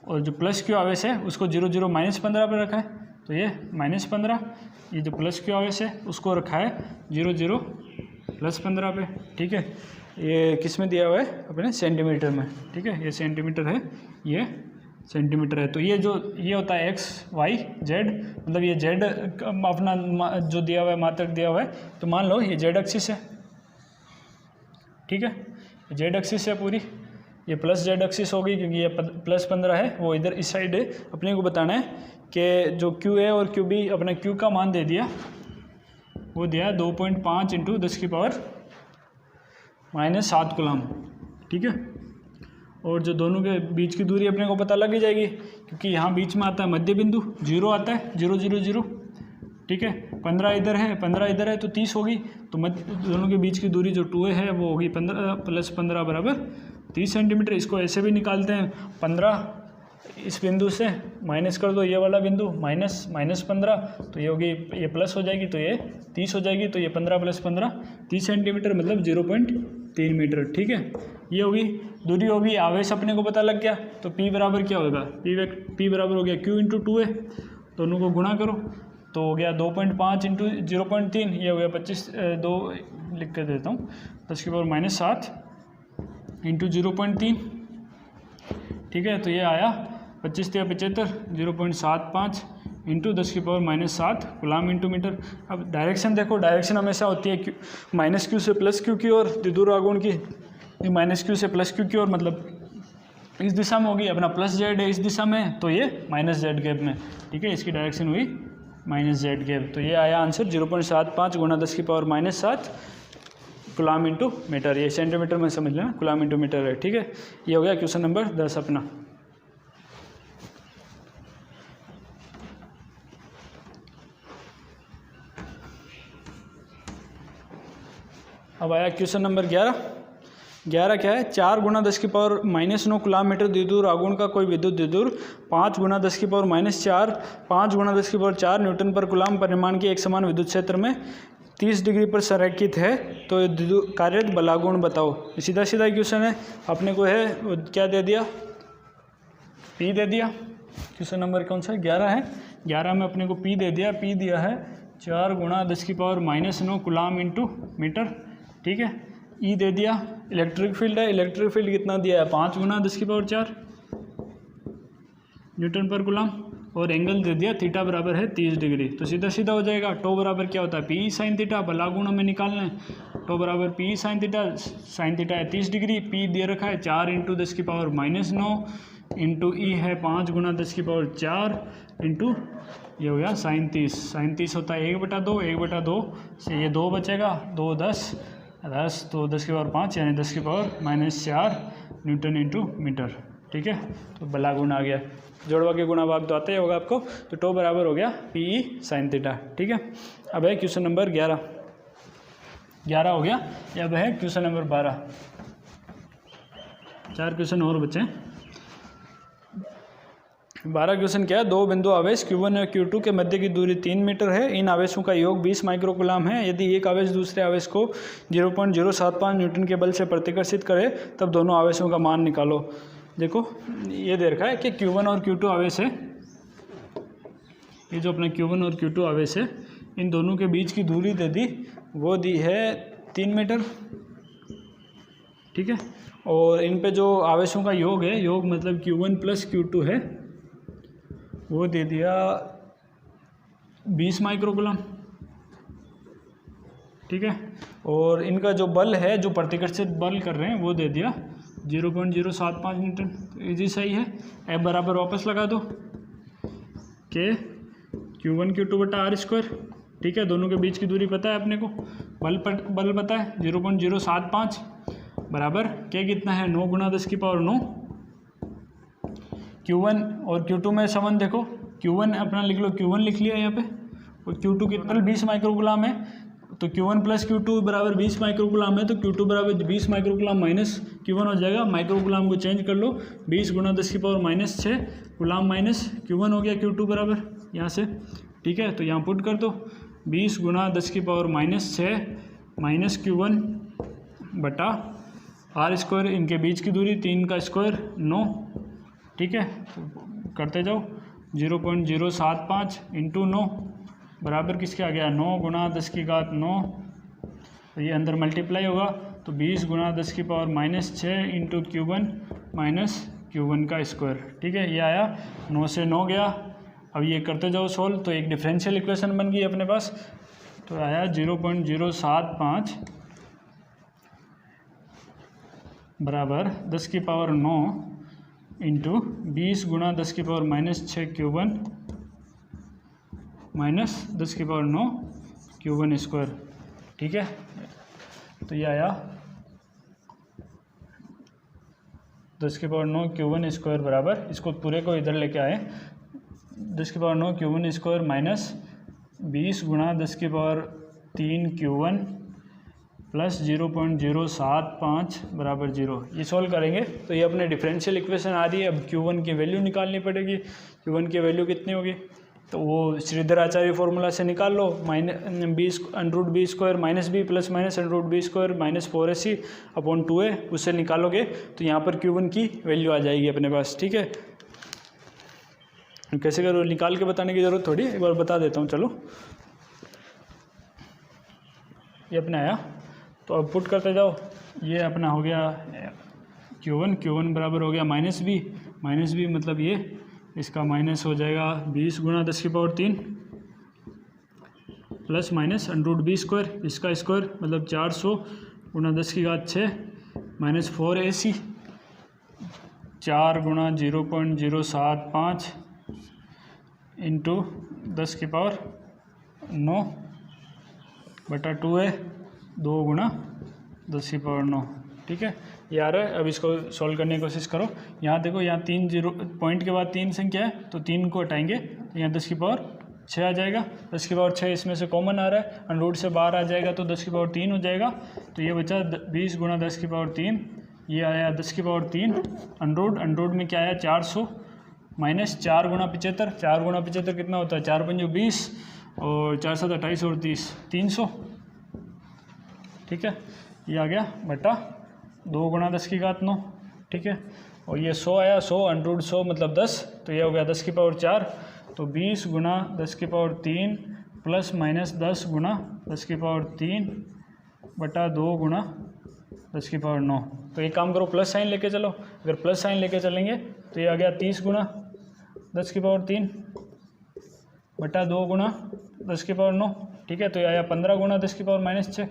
A: और जो +Q आवेश है उसको 0 0 -15 पे रखा है, तो ये -15। ये जो +Q आवेश है उसको रखा है 0 0 +15 पे। ठीक है, ये किस में दिया हुआ है? अपने सेंटीमीटर में। ठीक है, ये सेंटीमीटर है, ये सेंटीमीटर है। तो ये जो ये होता है x y z, मतलब ये z अपना जो दिया हुआ है मात्रक दिया हुआ है, तो मान लो ये z एक्सिस है। ठीक है, z एक्सिस है पूरी, ये प्लस z एक्सिस होगी क्योंकि ये +15 है, वो इधर इस साइड है। अपने को बताना है कि जो QA और QB अपना Q का मान दे दिया, वो दिया 2.5 × 10⁻⁷ कूलम। ठीक है, और जो दोनों के बीच की दूरी अपने को पता लग ही जाएगी, क्योंकि यहाँ बीच में आता है मध्य बिंदु, 0 आता है, 0 0 0। ठीक है, 15 इधर है, 15 इधर है, तो 30 होगी। तो मध्य दोनों के बीच की दूरी जो 2A है वो होगी 15 + 15 बराबर 30 सेंटीमीटर। इसको ऐसे भी निकालते हैं, 15 इस बिंदु से माइनस कर दो, ये वाला बिंदु -15, तो ये होगी, ये प्लस हो जाएगी, तो ये 30 हो जाएगी। तो ये 15 + 15 30 सेंटीमीटर, मतलब 0.3 मीटर। ठीक है, ये होगी दूरी होगी। आवेश अपने को पता लग गया, तो P बराबर क्या होगा? P बराबर हो गया Q × 2A, दोनों को गुणा करो तो हो गया 2.5 × 0.3, ये हो गया 25, 2 लिख कर देता हूँ, 10⁻⁷ × 0.3। ठीक है, तो ये आया 25 × 75, 0.75 × 10⁻⁷ कूलम × मीटर। अब डायरेक्शन देखो, डायरेक्शन हमेशा होती है -Q से +Q की ओर द्विध्रुव आघूर्ण की, -Q से +Q की ओर, मतलब इस दिशा में होगी। अपना +Z है इस दिशा में, तो ये -Z गैप में। ठीक है, इसकी डायरेक्शन हुई -Z गैप। तो ये आया आंसर 0.75 × 10⁻⁷ कूलम × मीटर। ये सेंटीमीटर में समझ लेना, कूलम × मीटर है। ठीक है, ये हो गया क्वेश्चन नंबर 10 अपना। अब आया क्वेश्चन नंबर 11। 11 क्या है? 4 × 10⁻⁻9 कूलम मीटर द्विध्रुव आघूर्ण का कोई विद्युत द्विध्रुव 5 × 10⁻⁴ 5 × 10⁴ न्यूटन पर कूलम परिमाण के एक समान विद्युत क्षेत्र में 30 डिग्री पर संरेखित है, तो कार्यरत बलागुण बताओ। सीधा सीधा क्वेश्चन है, अपने को है क्या दे दिया? P दे दिया। क्वेश्चन नंबर कौन सा है? 11 है। 11 में अपने को P दे दिया। P दिया है 4 × 10⁻⁹ कूलम × मीटर। ठीक है, E दे दिया। इलेक्ट्रिक फील्ड है, इलेक्ट्रिक फील्ड कितना दिया है? 5 × 10⁴ न्यूटन पर कूलम, और एंगल दे दिया थीटा बराबर है 30 डिग्री। तो सीधा सीधा हो जाएगा। टो बराबर क्या होता है? P sin theta. बलागुण हमें निकालना है। टो बराबर P sin theta, sin theta है 30 डिग्री। P दे रखा है 4 × 10⁻⁹ इंटू E है 5 × 10⁴ इंटू ये हो गया sin 30। sin 30 होता है 1/2, 1/2 से ये 2 बचेगा, 2 10 10 तो 10⁻⁵ यानी 10⁻⁻⁴ न्यूटन इंटू मीटर। ठीक है, तो बलागुण आ गया। जोड़वा के गुणा भाग तो आता ही होगा आपको। तो टो बराबर हो गया PE sin थीटा। ठीक है, अब है क्वेश्चन नंबर 11। 11 हो गया। अब है क्वेश्चन नंबर 12। 4 क्वेश्चन और बचे। 12 क्वेश्चन क्या है? दो बिंदु आवेश Q1 और Q2 के मध्य की दूरी 3 मीटर है। इन आवेशों का योग 20 माइक्रोकूलम है। यदि एक आवेश दूसरे आवेश को 0.075 न्यूटन के बल से प्रतिकर्षित करे, तब दोनों आवेशों का मान निकालो। देखो, ये दे रखा है कि Q1 और Q2 आवेश है। ये जो अपना Q1 और Q2 आवेश है, इन दोनों के बीच की दूरी दे दी, वो दी है 3 मीटर। ठीक है, और इन पे जो आवेशों का योग है, योग मतलब Q1 + Q2 है, वो दे दिया 20 माइक्रोकुलम, ठीक है। और इनका जो बल है, जो प्रतिकर्षित बल कर रहे हैं वो दे दिया 0.075 न्यूटन। तो इजी सही है। F बराबर वापस लगा दो के Q1 Q2 बटा R स्क्वायर, ठीक है। दोनों के बीच की दूरी पता है अपने को, बल पता है 0.075 बराबर के कितना है 9 गुणा 10 की पावर 9। Q1 और Q2 में संबंध देखो, Q1 अपना लिख लो, Q1 लिख लिया यहाँ पे, और Q2 कितना 20 माइक्रोकुलाम है, तो Q1 प्लस Q2 बराबर 20 माइक्रोकुलाम है, तो Q2 बराबर 20 माइक्रोकुलाम माइनस Q1 हो जाएगा। माइक्रोकुलाम को चेंज कर लो, 20 गुणा 10 की पावर -6 गुलाम माइनस Q1 हो गया Q2 बराबर यहाँ से, ठीक है। तो यहाँ पुट कर दो 20 गुणा 10 की पावर -6 माइनस Q1 बटा R स्क्वायर, इनके बीच की दूरी 3 का स्क्वायर 9, ठीक है। तो करते जाओ 0.075 इंटू 9 बराबर किसके आ गया 9 गुणा 10 की घात 9, तो ये अंदर मल्टीप्लाई होगा, तो 20 गुणा 10 की power -6 into Q1 minus Q1 का स्क्वायर, ठीक है। ये आया 9 से 9 गया। अब ये करते जाओ सोल्व, तो एक डिफरेंशियल इक्वेशन बन गई अपने पास, तो आया 0.075 बराबर 10 की पावर 9 इंटू 20 गुणा 10 की पावर -6 Q1 माइनस 10 की पावर 9 Q1 स्क्वायर, ठीक है। तो ये आया 10 की पावर 9 Q1 स्क्वायर बराबर, इसको पूरे को इधर लेके आए, 10 की पावर 9 Q1 स्क्वायर माइनस 20 गुणा 10 की पावर 3 Q1 प्लस 0.075 बराबर 0। ये सॉल्व करेंगे तो ये अपने डिफरेंशियल इक्वेशन आ रही है। अब Q1 की वैल्यू निकालनी पड़ेगी। Q1 की वैल्यू कितनी होगी, तो वो श्रीधर आचार्य फॉर्मूला से निकाल लो, -√b square minus B plus minus √b square -4ac upon 2a, उससे निकालोगे तो यहाँ पर Q1 की वैल्यू आ जाएगी अपने पास, ठीक है। कैसे करो, निकाल के बताने की ज़रूरत थोड़ी, एक बार बता देता हूँ। चलो ये अपने आया, तो अब पुट करते जाओ, ये अपना हो गया Q1 बराबर हो गया -b मतलब ये इसका माइनस हो जाएगा 20 गुणा 10 की power 3 plus minus √b square, इसका स्क्वायर मतलब 400 गुणा 10 की घात 6 माइनस 4ac 4 गुणा 0.075 इंटू 10 की पावर 9 बटा 2a 2 गुणा 10 की पावर 9, ठीक है। ये आ रहा है। अब इसको सॉल्व करने की कोशिश करो। यहाँ देखो, यहाँ 3 0 पॉइंट के बाद 3 संख्या है, तो 3 को हटाएंगे तो यहाँ 10 की पावर 6 आ जाएगा। 10 की पावर 6 इसमें से कॉमन आ रहा है, अंडरूट से बाहर आ जाएगा तो 10 की पावर 3 हो जाएगा। तो ये बचा 20 गुणा 10 की पावर 3, ये आया 10 की पावर 3 अंडरूट में क्या आया 400 माइनस 4 गुणा 75, 4 गुणा 75 कितना होता है 4 पंजो 20 और 4 7 28 और 30 300, ठीक है। ये आ गया बटा 2 गुणा 10 की घात 9, ठीक है। और ये 100 आया, 100 अंडरूट 100 मतलब 10, तो ये हो गया 10 की पावर 4, तो 20 गुणा 10 की पावर 3 प्लस माइनस 10 गुणा 10 की पावर 3 बटा 2 गुणा 10 की पावर 9। तो एक काम करो, प्लस साइन लेके चलो। अगर प्लस साइन लेके चलेंगे तो ये आ गया 30 गुणा 10 की पावर 3 बटा 2 गुणा 10 की पावर 9, ठीक है। तो ये आया 15 गुणा 10 की पावर -6।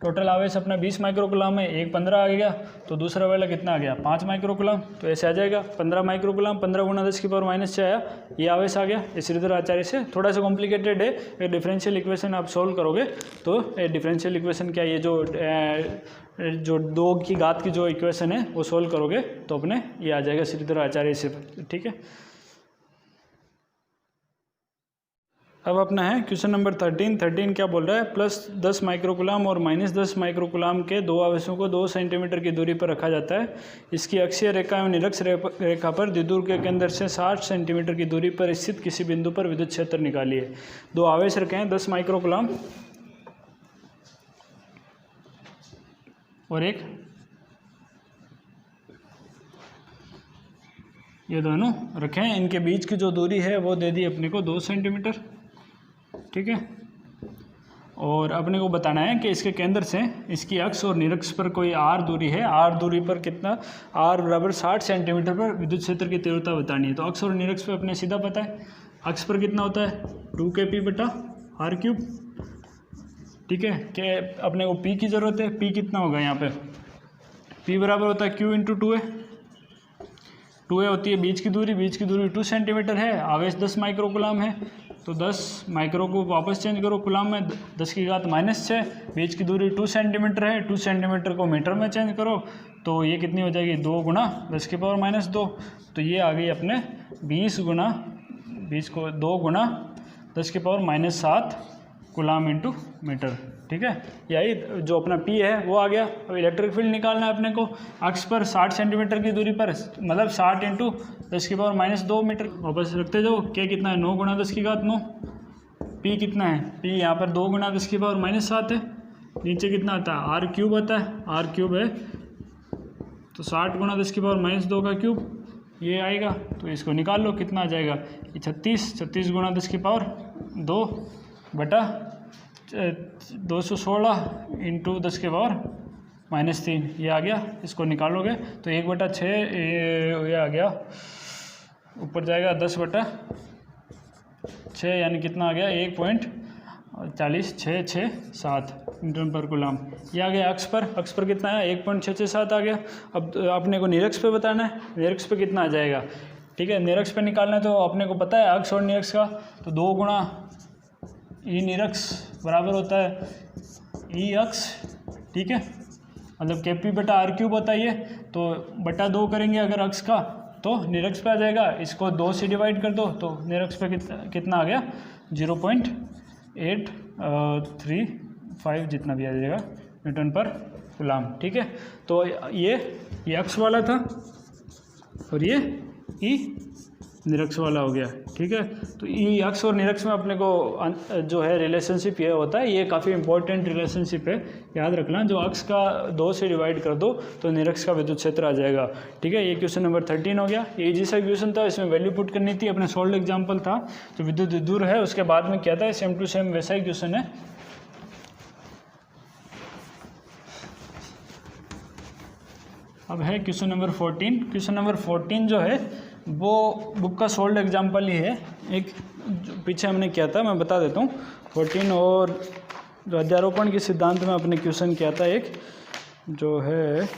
A: टोटल आवेश अपना 20 माइक्रोकुलाम है, एक 15 आ गया, तो दूसरा वाला कितना आ गया 5 माइक्रोकुलाम। तो ऐसे आ जाएगा 15 माइक्रोकुलाम, 15 गुणा 10 की पावर -6 आया, ये आवेश आ गया। ये श्रीधर आचार्य से थोड़ा सा कॉम्प्लिकेटेड है। ये डिफरेंशियल इक्वेशन आप सोल्व करोगे तो डिफरेंशियल इक्वेशन क्या, ये जो 2 की घात की जो इक्वेशन है वो सोल्व करोगे तो अपने ये आ जाएगा श्रीधर आचार्य से, ठीक है। अब अपना है क्वेश्चन नंबर 13 क्या बोल रहा है, +10 माइक्रोकुलाम और -10 माइक्रोकुलाम के दो आवेशों को 2 सेंटीमीटर की दूरी पर रखा जाता है। इसकी अक्षीय रेखा एवं निरक्ष रेखा पर द्विध्रुव के केंद्र से 60 सेंटीमीटर की दूरी पर स्थित किसी बिंदु पर विद्युत क्षेत्र निकालिए। 2 आवेश रखे हैं 10 माइक्रोकुलाम और एक, ये दोनों रखे हैं, इनके बीच की जो दूरी है वो दे दी अपने को 2 सेंटीमीटर, ठीक है। और अपने को बताना है कि इसके केंद्र से इसकी अक्ष और निरक्ष पर कोई r दूरी है, r दूरी पर कितना, r बराबर 60 सेंटीमीटर पर विद्युत क्षेत्र की तीव्रता बतानी है। तो अक्ष और निरक्ष पे अपने सीधा पता है, अक्ष पर कितना होता है 2kp बटा आर क्यूब, ठीक है। कि अपने को P की ज़रूरत है, P कितना होगा यहाँ पे, P बराबर होता है Q इंटू 2a। 2a होती है बीच की दूरी 2 सेंटीमीटर है, आवेश 10 माइक्रोकुलाम है, तो 10 माइक्रो को वापस चेंज करो कुलाम में, 10 की घात -6, बीच की दूरी 2 सेंटीमीटर है, 2 सेंटीमीटर को मीटर में चेंज करो तो ये कितनी हो जाएगी 2 गुना 10 की पावर -2, तो ये आ गई अपने 20 को 2 गुना 10 की पावर -7 कुलाम इंटू मीटर, ठीक है। यही जो अपना P है वो आ गया। अब इलेक्ट्रिक फील्ड निकालना है अपने को, अक्ष पर 60 सेंटीमीटर की दूरी पर, मतलब 60 इंटू 10 की पावर -2 मीटर, वापस रखते जाओ। K कितना है 9 गुना 10 की घात 9, P कितना है, P यहाँ पर 2 गुना 10 की पावर -7 है, नीचे कितना आता है आर क्यूब आता है, आर क्यूब है तो 60 गुना 10 की पावर -2 का क्यूब ये आएगा, तो इसको निकाल लो कितना आ जाएगा, ये 36 गुना 10 की पावर 2 बटा 216 इंटू 10 के पावर -3 ये आ गया। इसको निकालोगे तो 1/6 ये आ गया, ऊपर जाएगा 10/6 यानी कितना आ गया 1.40667 न्यूटन पर कूलम। ये आ गया अक्ष पर कितना है 1.667 आ गया। अब अपने को निरक्ष पे बताना है, निरक्ष पे कितना आ जाएगा, ठीक है। निरक्ष पे निकालना है तो अपने को पता है अक्ष और निरक्ष का, तो 2 गुणा ई निरक्ष बराबर होता है ई अक्ष, ठीक है, मतलब KP बटा आर क्यूब होता है ये, तो बटा 2 करेंगे अगर अक्ष का तो निरक्ष पे आ जाएगा, इसको 2 से डिवाइड कर दो तो निरक्ष पे कितना आ गया 0.835 जितना भी आ जाएगा न्यूटन पर कूलम, ठीक है। तो ये अक्ष वाला था और ये ई निरक्ष वाला हो गया, ठीक है। तो ई अक्ष और निरक्ष में अपने को जो है रिलेशनशिप ये होता है, ये काफ़ी इंपॉर्टेंट रिलेशनशिप है, याद रखना। जो अक्ष का 2 से डिवाइड कर दो तो निरक्ष का विद्युत क्षेत्र आ जाएगा, ठीक है। ये क्वेश्चन नंबर 13 हो गया। ये इजी सा क्वेश्चन था, इसमें वैल्यू पुट करनी थी, अपने सोल्ड एग्जाम्पल था जो विद्युत दूर है उसके बाद में क्या था, सेम टू सेम वैसा ही क्वेश्चन है। अब है क्वेश्चन नंबर 14। क्वेश्चन नंबर 14 जो है वो बुक का सोल्ड एग्जाम्पल ही है, एक पीछे हमने किया था, मैं बता देता हूँ। 14 और जो अध्यारोपण के सिद्धांत में अपने क्वेश्चन किया था एक, जो है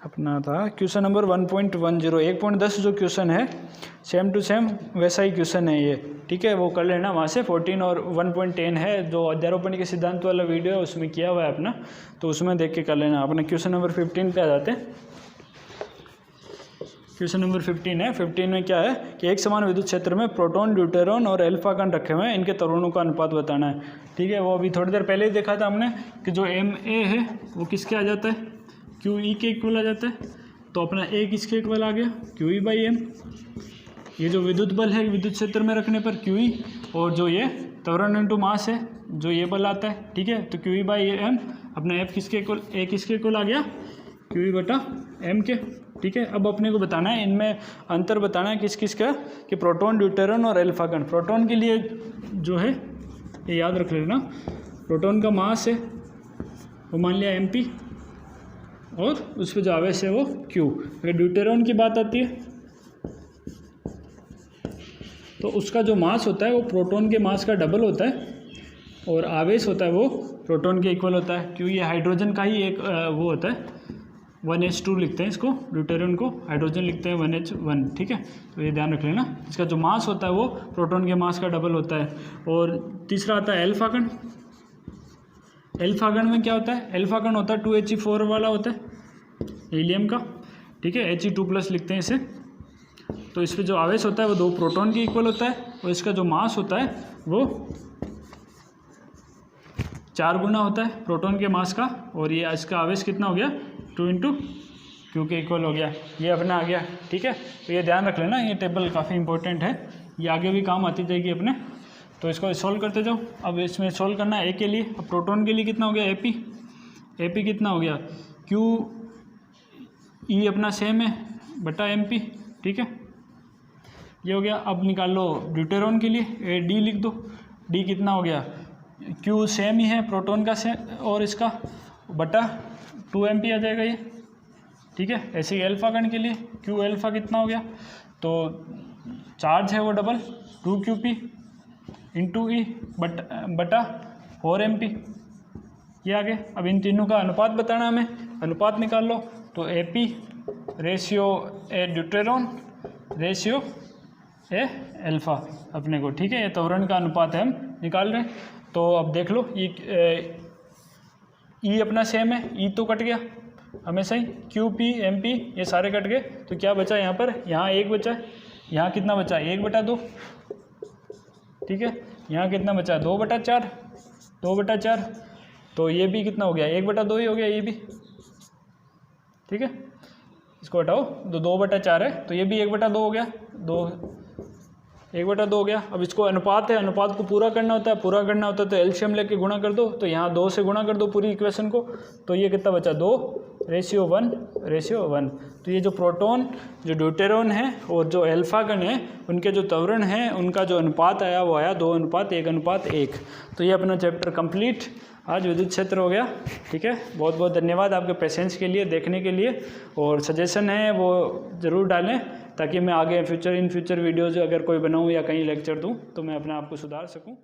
A: अपना था क्वेश्चन नंबर 1.10 1.10 जो क्वेश्चन है सेम टू सेम वैसा ही क्वेश्चन है ये, ठीक है। वो कर लेना वहाँ से। 14 और 1.10 है जो अध्यारोपण के सिद्धांत वाला वीडियो है उसमें किया हुआ है अपना, तो उसमें देख के कर लेना। अपने क्वेश्चन नंबर 15 पे आ जाते हैं। क्वेश्चन नंबर 15 है। 15 में क्या है कि एक समान विद्युत क्षेत्र में प्रोटॉन, ड्यूटेरॉन और अल्फा कण रखे हुए हैं, इनके तरुणों का अनुपात बताना है, ठीक है। वो अभी थोड़ी देर पहले ही देखा था हमने कि जो MA है वो किसके आ जाता है, QE के इक्वल आ जाता है, तो अपना A किसके इक्वल आ गया QE/M। ये जो विद्युत बल है विद्युत क्षेत्र में रखने पर QE, और जो ये त्वरण इंटू मास है जो ये बल आता है, ठीक है। तो QE/M अपना F किसके इक्वल, A किसके इक्वल आ गया QE/M के, ठीक है। अब अपने को बताना है इनमें अंतर बताना है किस किस का, कि प्रोटॉन, ड्यूटेरॉन और अल्फा कण। प्रोटॉन के लिए जो है ये याद रख लेना, प्रोटॉन का मास है वो मान लिया MP और उस पर जो आवेश है वो Q। अगर ड्यूटेरॉन की बात आती है तो उसका जो मास होता है वो प्रोटॉन के मास का डबल होता है और आवेश होता है वो प्रोटॉन के इक्वल होता है। क्यों, ये हाइड्रोजन का ही एक वो होता है, 1H2 लिखते हैं इसको, ड्यूटेरॉन को, हाइड्रोजन लिखते हैं 1H1, ठीक है। तो ये ध्यान रख लेना, इसका जो मास होता है वो प्रोटॉन के मास का डबल होता है। और तीसरा आता है अल्फा कण। अल्फा कण में क्या होता है, अल्फा कण होता है 2He4 वाला होता है हीलियम का, ठीक है, He2+ लिखते हैं इसे। तो इस पर जो आवेश होता है वो 2 प्रोटॉन के इक्वल होता है और इसका जो मास होता है वो 4 गुना होता है प्रोटॉन के मास का, और ये इसका आवेश कितना हो गया 2 × Q के इक्वल हो गया। ये अपना आ गया, ठीक है। तो ये ध्यान रख लेना, ये टेबल काफ़ी इंपॉर्टेंट है, ये आगे भी काम आती जाएगी अपने। तो इसको सोल्व करते जाओ। अब इसमें सोल्व करना है A के लिए। अब प्रोटॉन के लिए कितना हो गया AP कितना हो गया QE अपना सेम है बटा MP, ठीक है, ये हो गया। अब निकाल लो ड्यूटेरॉन के लिए, D लिख दो। D कितना हो गया, Q सेम ही है प्रोटॉन का सेम और इसका बटा 2 MP आ जाएगा ये, ठीक है। ऐसे ही अल्फा कण के लिए क्यू अल्फा कितना हो गया, तो चार्ज है वो डबल 2Qp इंटू ई बटा 4mp, ये आगे। अब इन तीनों का अनुपात बताना हमें, अनुपात निकाल लो। तो AP ratio A deuteron ratio A alpha अपने को, ठीक है। ये त्वरण का अनुपात है, हम निकाल रहे हैं। तो अब देख लो ये ई अपना सेम है, ई तो कट गया हमेशा ही, QP MP ये सारे कट गए। तो क्या बचा यहाँ पर, यहाँ 1 बचा है, यहाँ कितना बचा 1/2, ठीक है। यहाँ कितना बचा 2/4, 2/4। तो ये भी कितना हो गया 1/2 ही हो गया ये भी, ठीक है। इसको हटाओ, 2/4 है, तो ये भी 1/2 हो गया, 1/2 हो गया। अब इसको अनुपात है, अनुपात को पूरा करना होता है, पूरा करना होता है तो एलसीएम लेके गुणा कर दो। तो यहाँ 2 से गुणा कर दो पूरी इक्वेशन को, तो ये कितना बचा 2:1:1। तो ये जो प्रोटॉन, जो ड्यूटेरॉन है और जो अल्फा कण है, उनके जो त्वरण है, उनका जो अनुपात आया वो आया 2:1:1। तो ये अपना चैप्टर कंप्लीट आज विद्युत क्षेत्र हो गया, ठीक है। बहुत बहुत धन्यवाद आपके पेशेंस के लिए, देखने के लिए। और सजेशन है वो ज़रूर डालें, ताकि मैं आगे इन फ्यूचर वीडियोज़ अगर कोई बनाऊँ या कहीं लेक्चर दूँ तो मैं अपने आप को सुधार सकूँ।